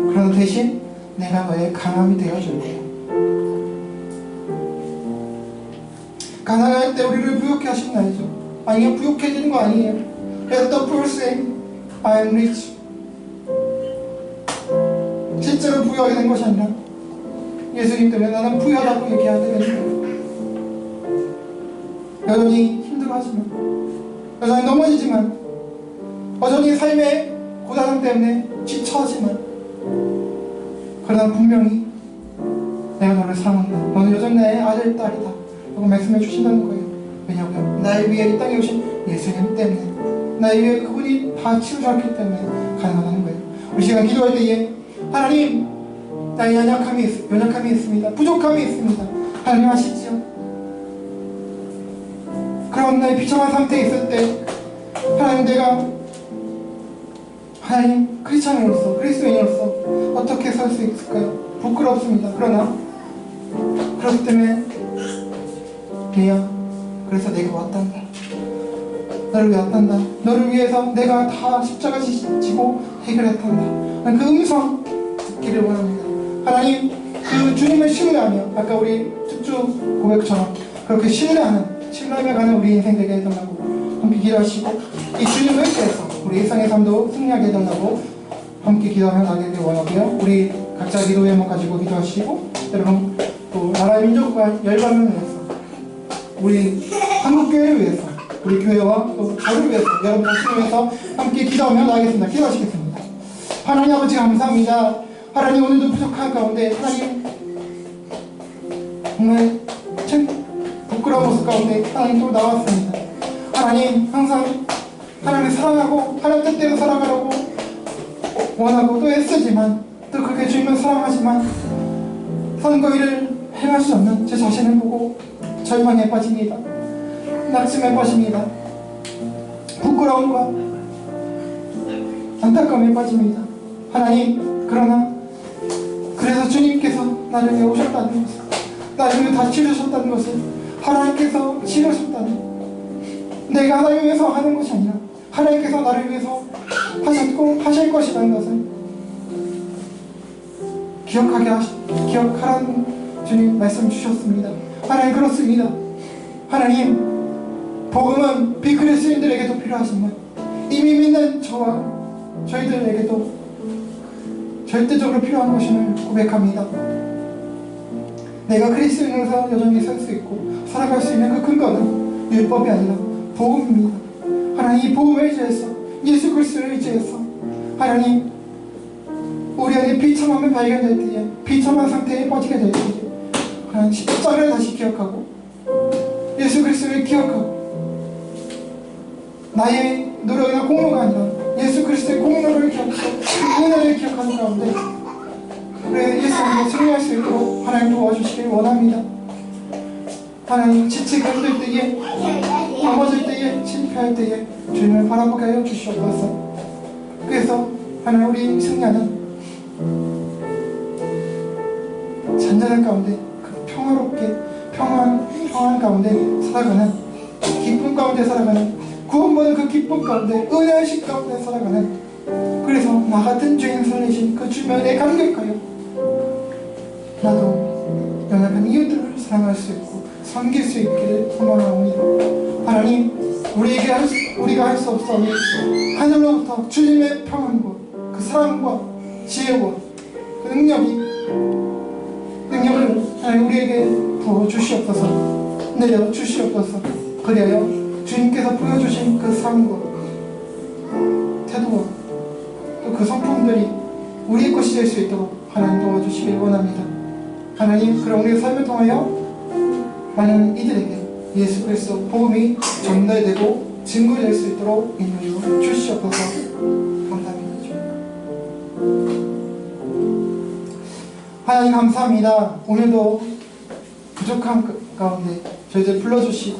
그러나 대신 내가 너의 강함이 되어줄 거야. 가난할 때 우리를 부욕해 하신 날이죠. 아니요, 부욕해지는 거 아니에요. Let the poor say, I am rich. 실제로 부유하게 된 것이 아니라 예수님 때문에 나는 부유하다고 얘기하게 되는 거예요. 여전히 힘들어하지만, 여전히 넘어지지만, 여전히 삶의 고단함 때문에 지쳐하지만, 그러나 분명히 내가 너를 사랑한다. 너는 여전히 나의 아들, 딸이다. 라고 말씀해 주신다는 거예요. 왜냐하면 나를 위해 이 땅에 오신 예수님 때문에, 나를 위해 그분이 다 치우셨기 때문에 가능하다는 거예요. 우리 시간 기도할 때에 하나님, 나의 연약함이 있습니다. 부족함이 있습니다. 하나님 아시지요? 그런 나의 비참한 상태에 있을 때 하나님, 내가 하나님 크리스찬으로서, 그리스도인으로서 어떻게 살 수 있을까요? 부끄럽습니다. 그러나 그렇기 때문에 얘야, 그래서 내가 왔단다. 너를 위해 왔단다. 너를 위해서 내가 다 십자가 지고 해결했단다. 그 음성 듣기를 원합니다. 하나님, 그 주님을 신뢰하며, 아까 우리 특주 고백처럼 그렇게 신뢰하며 가는 우리 인생 되게 해달라고 함께 기도하시고, 이 주님을 의지해서 우리 일상의 삶도 승리하게 해달라고 함께 기도하며 나가길 원하고요. 우리 각자 기도 제목 가지고 기도하시고, 여러분 또 나라의 민족과 열방을 위해서, 우리 한국교회를 위해서, 우리 교회와 또 저를 위해서, 여러분 자신을 위해서 함께 기도하며 나가겠습니다. 기도하시겠습니다. 하나님 아버지 감사합니다. 하나님, 오늘도 부족한 가운데 하나님 정말 참 부끄러운 모습 가운데 하나님 또 나왔습니다. 하나님, 항상 하나님을 사랑하고 하나님 뜻대로 살아가려고 원하고 또 애쓰지만, 또 그렇게 주님을 사랑하지만 선거 일을 행할 수 없는 제 자신을 보고 절망에 빠집니다. 낙심에 빠집니다. 부끄러움과 안타까움에 빠집니다. 하나님, 그러나 그래서 주님께서 나를 위해 오셨다는 것을, 나를 위해 다 치르셨다는 것을, 하나님께서 치르셨다는, 내가 하나님을 위해서 하는 것이 아니라 하나님께서 나를 위해서 하실 것이라는 것을 기억하라는 주님 말씀 주셨습니다. 하나님, 그렇습니다. 하나님, 복음은 비그리스도인들에게도 필요하지만 이미 믿는 저와 저희들에게도 절대적으로 필요한 것임을 고백합니다. 내가 그리스도인으로서 여전히 살 수 있고 살아갈 수 있는 그 근거는 율법이 아니라 복음입니다. 하나님, 이 복음을 의지해서, 예수 그리스도를 의지해서 하나님, 우리 안에 비참함을 발견될 때에, 비참한 상태에 빠지게 될 때에 하나님, 십자가를 다시 기억하고 예수 그리스도를 기억하고, 나의 노력이나 공로가 아니라 예수 그리스도의 공로를 기억하고 그 은혜를 기억하는 가운데 그래 예수님을 승리할 수 있도록 하나님 도와주시길 원합니다. 하나님, 지치고 힘들 때에, 넘어질 때에, 실패할 때에 주님을 바라보게 하여 주시옵소서. 그래서 하나님, 우리 승리하는 잔잔한 가운데 그 평화롭게 평안 가운데 살아가는, 기쁨 가운데 살아가는, 구원받은 그 기쁨 가운데, 은혜의식 가운데 살아가는, 그래서 나 같은 죄인 살리신 그 주님에 감격하여 나도 연약한 이웃들을 사랑할 수 있고 섬길 수 있기를 소망합니다. 하나님, 우리가 할 수 없사오니 하늘로부터 주님의 평안과 그 사랑과 지혜와 그 능력을 하나님 우리에게 부어 주시옵소서, 내려 주시옵소서. 그리하여 주님께서 보여주신 그 삶과 태도와 또 그 성품들이 우리의 것이 될 수 있도록 하나님 도와주시길 원합니다. 하나님, 그럼 우리의 삶을 통하여 많은 이들에게 예수 그리스도 복음이 전달되고 증거될 수 있도록 인도해 주시옵소서. 감사합니다. 하나님 감사합니다. 오늘도 부족한 가운데 저희들 불러주시고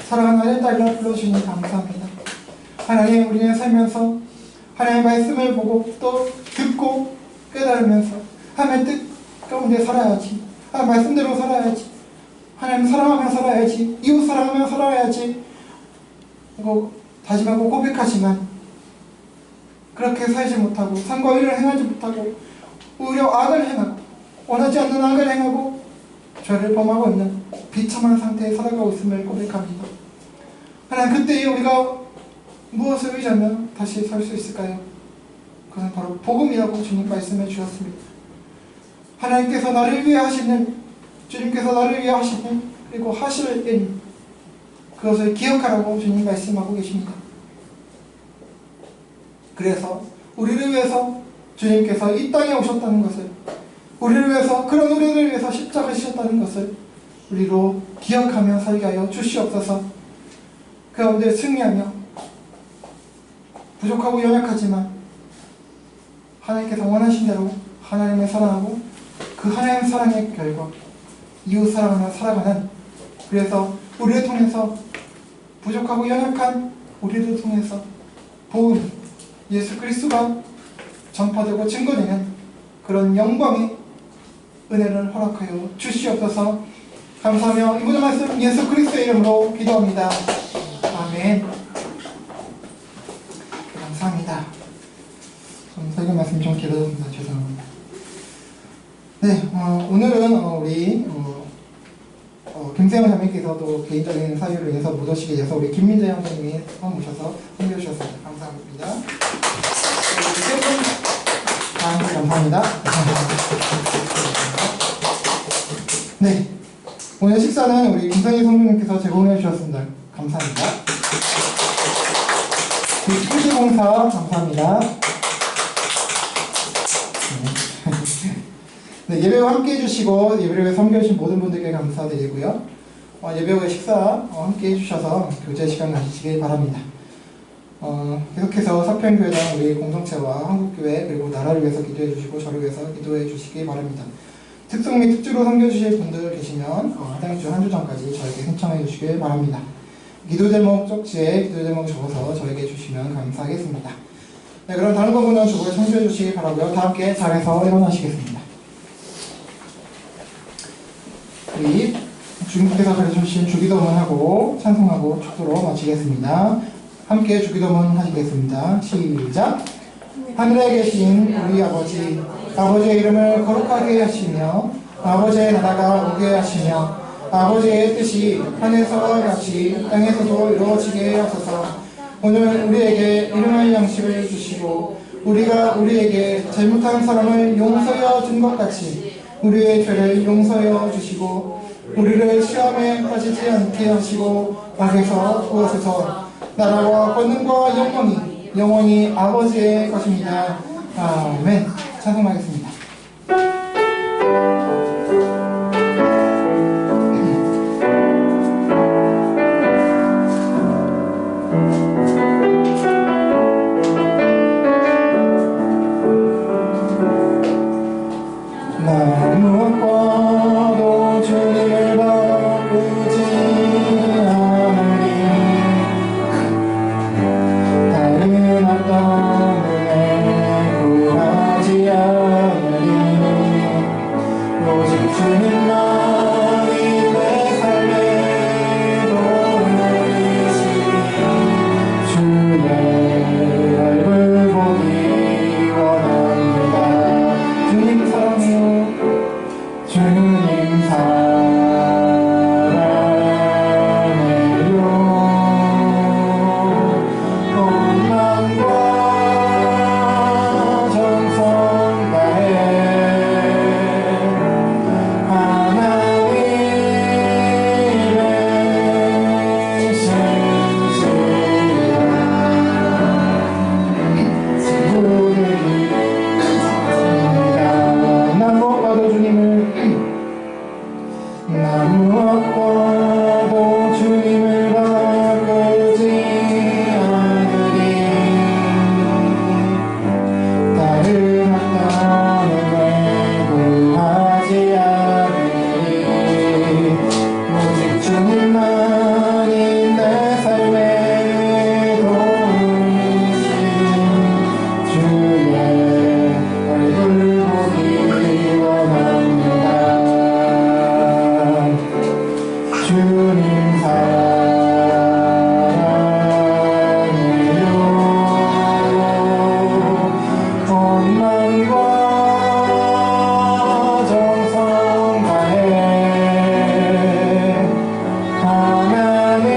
사랑하는 아들 딸을 불러주시니 감사합니다. 하나님, 우리는 살면서 하나님의 말씀을 보고 또 듣고 깨달으면서 하나님의 뜻 가운데 살아야지, 하나님 말씀대로 살아야지, 하나님 사랑하며 살아야지, 이웃 사랑하며 살아야지 하고 다짐하고 고백하지만 그렇게 살지 못하고 상과 의를 행하지 못하고 오히려 악을 행하고 원하지 않는 악을 행하고 죄를 범하고 있는 비참한 상태에 살아가고 있음을 고백합니다. 하나님, 그때에 우리가 무엇을 의지하면 다시 설 수 있을까요? 그것은 바로 복음이라고 주님 말씀해 주셨습니다. 하나님께서 나를 위해 하시는, 주님께서 나를 위해 하시는 그리고 하실 일, 그것을 기억하라고 주님 말씀하고 계십니다. 그래서 우리를 위해서 주님께서 이 땅에 오셨다는 것을, 우리를 위해서, 그런 우리를 위해서 십자가 지셨다는 것을 우리로 기억하며 살게 하여 주시옵소서. 그 가운데 승리하며 부족하고 연약하지만 하나님께서 원하신 대로 하나님을 사랑하고 그 하나님의 사랑의 결과 이웃 사랑하며 살아가는, 그래서 우리를 통해서 부족하고 연약한 우리를 통해서 복음 예수 그리스도가 전파되고 증거되는 그런 영광의 은혜를 허락하여 주시옵소서. 감사하며 이 모든 말씀 예수 그리스도의 이름으로 기도합니다. 아멘. 감사합니다. 설교 말씀 좀 길어졌습니다. 죄송합니다. 네, 오늘은 우리 김세영 자매께서도 개인적인 사유로 인해서 못 오시게 돼서 우리 김민재 형님이 모셔서 섬겨 주셨습니다. 감사합니다. 감사합니다. 네, 오늘 식사는 우리 김선희 성도님께서 제공해 주셨습니다. 감사합니다. 풍시공사 감사합니다. 네, 예배와 함께 해주시고 예배를 섬겨주신 모든 분들께 감사드리고요. 예배와 식사 함께 해주셔서 교제 시간 가지시길 바랍니다. 계속해서 서평교회당 우리 공동체와 한국교회 그리고 나라를 위해서 기도해 주시고 저를 위해서 기도해 주시기 바랍니다. 특성 및 특주로 섬겨주실 분들 계시면 해당 주 한 주 전까지 저에게 신청해 주시길 바랍니다. 기도 제목 쪽지에 기도 제목 적어서 저에게 주시면 감사하겠습니다. 네, 그럼 다른 부분은 주보에 참조해 주시기 바라고요. 다 함께 자리에서 일어나시겠습니다. 우리 주님께서 가르쳐주신 주기도문하고 찬송하고 축도로 마치겠습니다. 함께 주기도문 하시겠습니다. 시작. 하늘에 계신 우리 아버지, 아버지의 이름을 거룩하게 하시며 아버지의 나라가 오게 하시며 아버지의 뜻이 하늘에서와 같이 땅에서도 이루어지게 하소서. 오늘 우리에게 일용할 양식을 주시고 우리가 우리에게 잘못한 사람을 용서하여 준 것 같이 우리의 죄를 용서하여 주시고 우리를 시험에 빠지지 않게 하시고 악에서 구하소서. 나라와 권능과 영광이 영원히 아버지의 것입니다. 아멘. 찬송하겠습니다. 주님 사랑해요. 온 마음과 정성 다해 하나님의 신실한 친구들이 나 무엇과도 주님을 바꾸지 않으리. 다른 어떤 구하지 않으리. 오직 주님만이 내 삶의 도움이신 주의 얼굴 보기 원합니다. 주님 사랑해요. 온 마음과 정성 다해 하나님의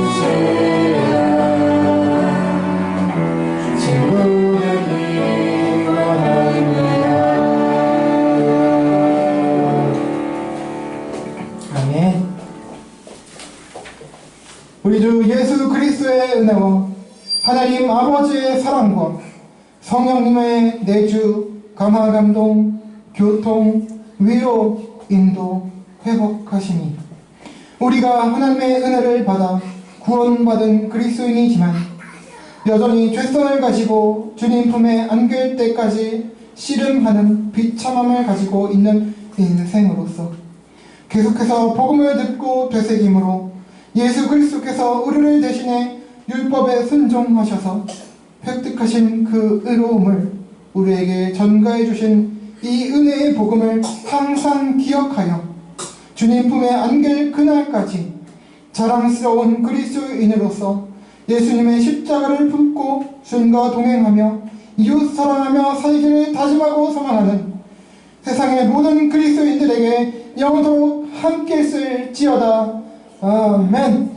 신실한 친구들이 원합니다. 아멘. 우리 주 예수 그리스도의 은혜와 하나님 아버지의 사랑과 성령님의 내주, 감화, 감동, 교통, 위로, 인도, 회복하심이 우리가 하나님의 은혜를 받아 구원받은 그리스도인이지만 여전히 죄성을 가지고 주님 품에 안길 때까지 씨름하는 비참함을 가지고 있는 인생으로서 계속해서 복음을 듣고 되새김으로 예수 그리스도께서 우리를 대신해 율법에 순종하셔서 획득하신 그 의로움을 우리에게 전가해 주신 이 은혜의 복음을 항상 기억하여 주님 품에 안길 그날까지 자랑스러운 그리스도인으로서 예수님의 십자가를 품고 주님과 동행하며 이웃 사랑하며 살기를 다짐하고 소망하는 세상의 모든 그리스도인들에게 영원토록 함께 있을지어다. 아멘.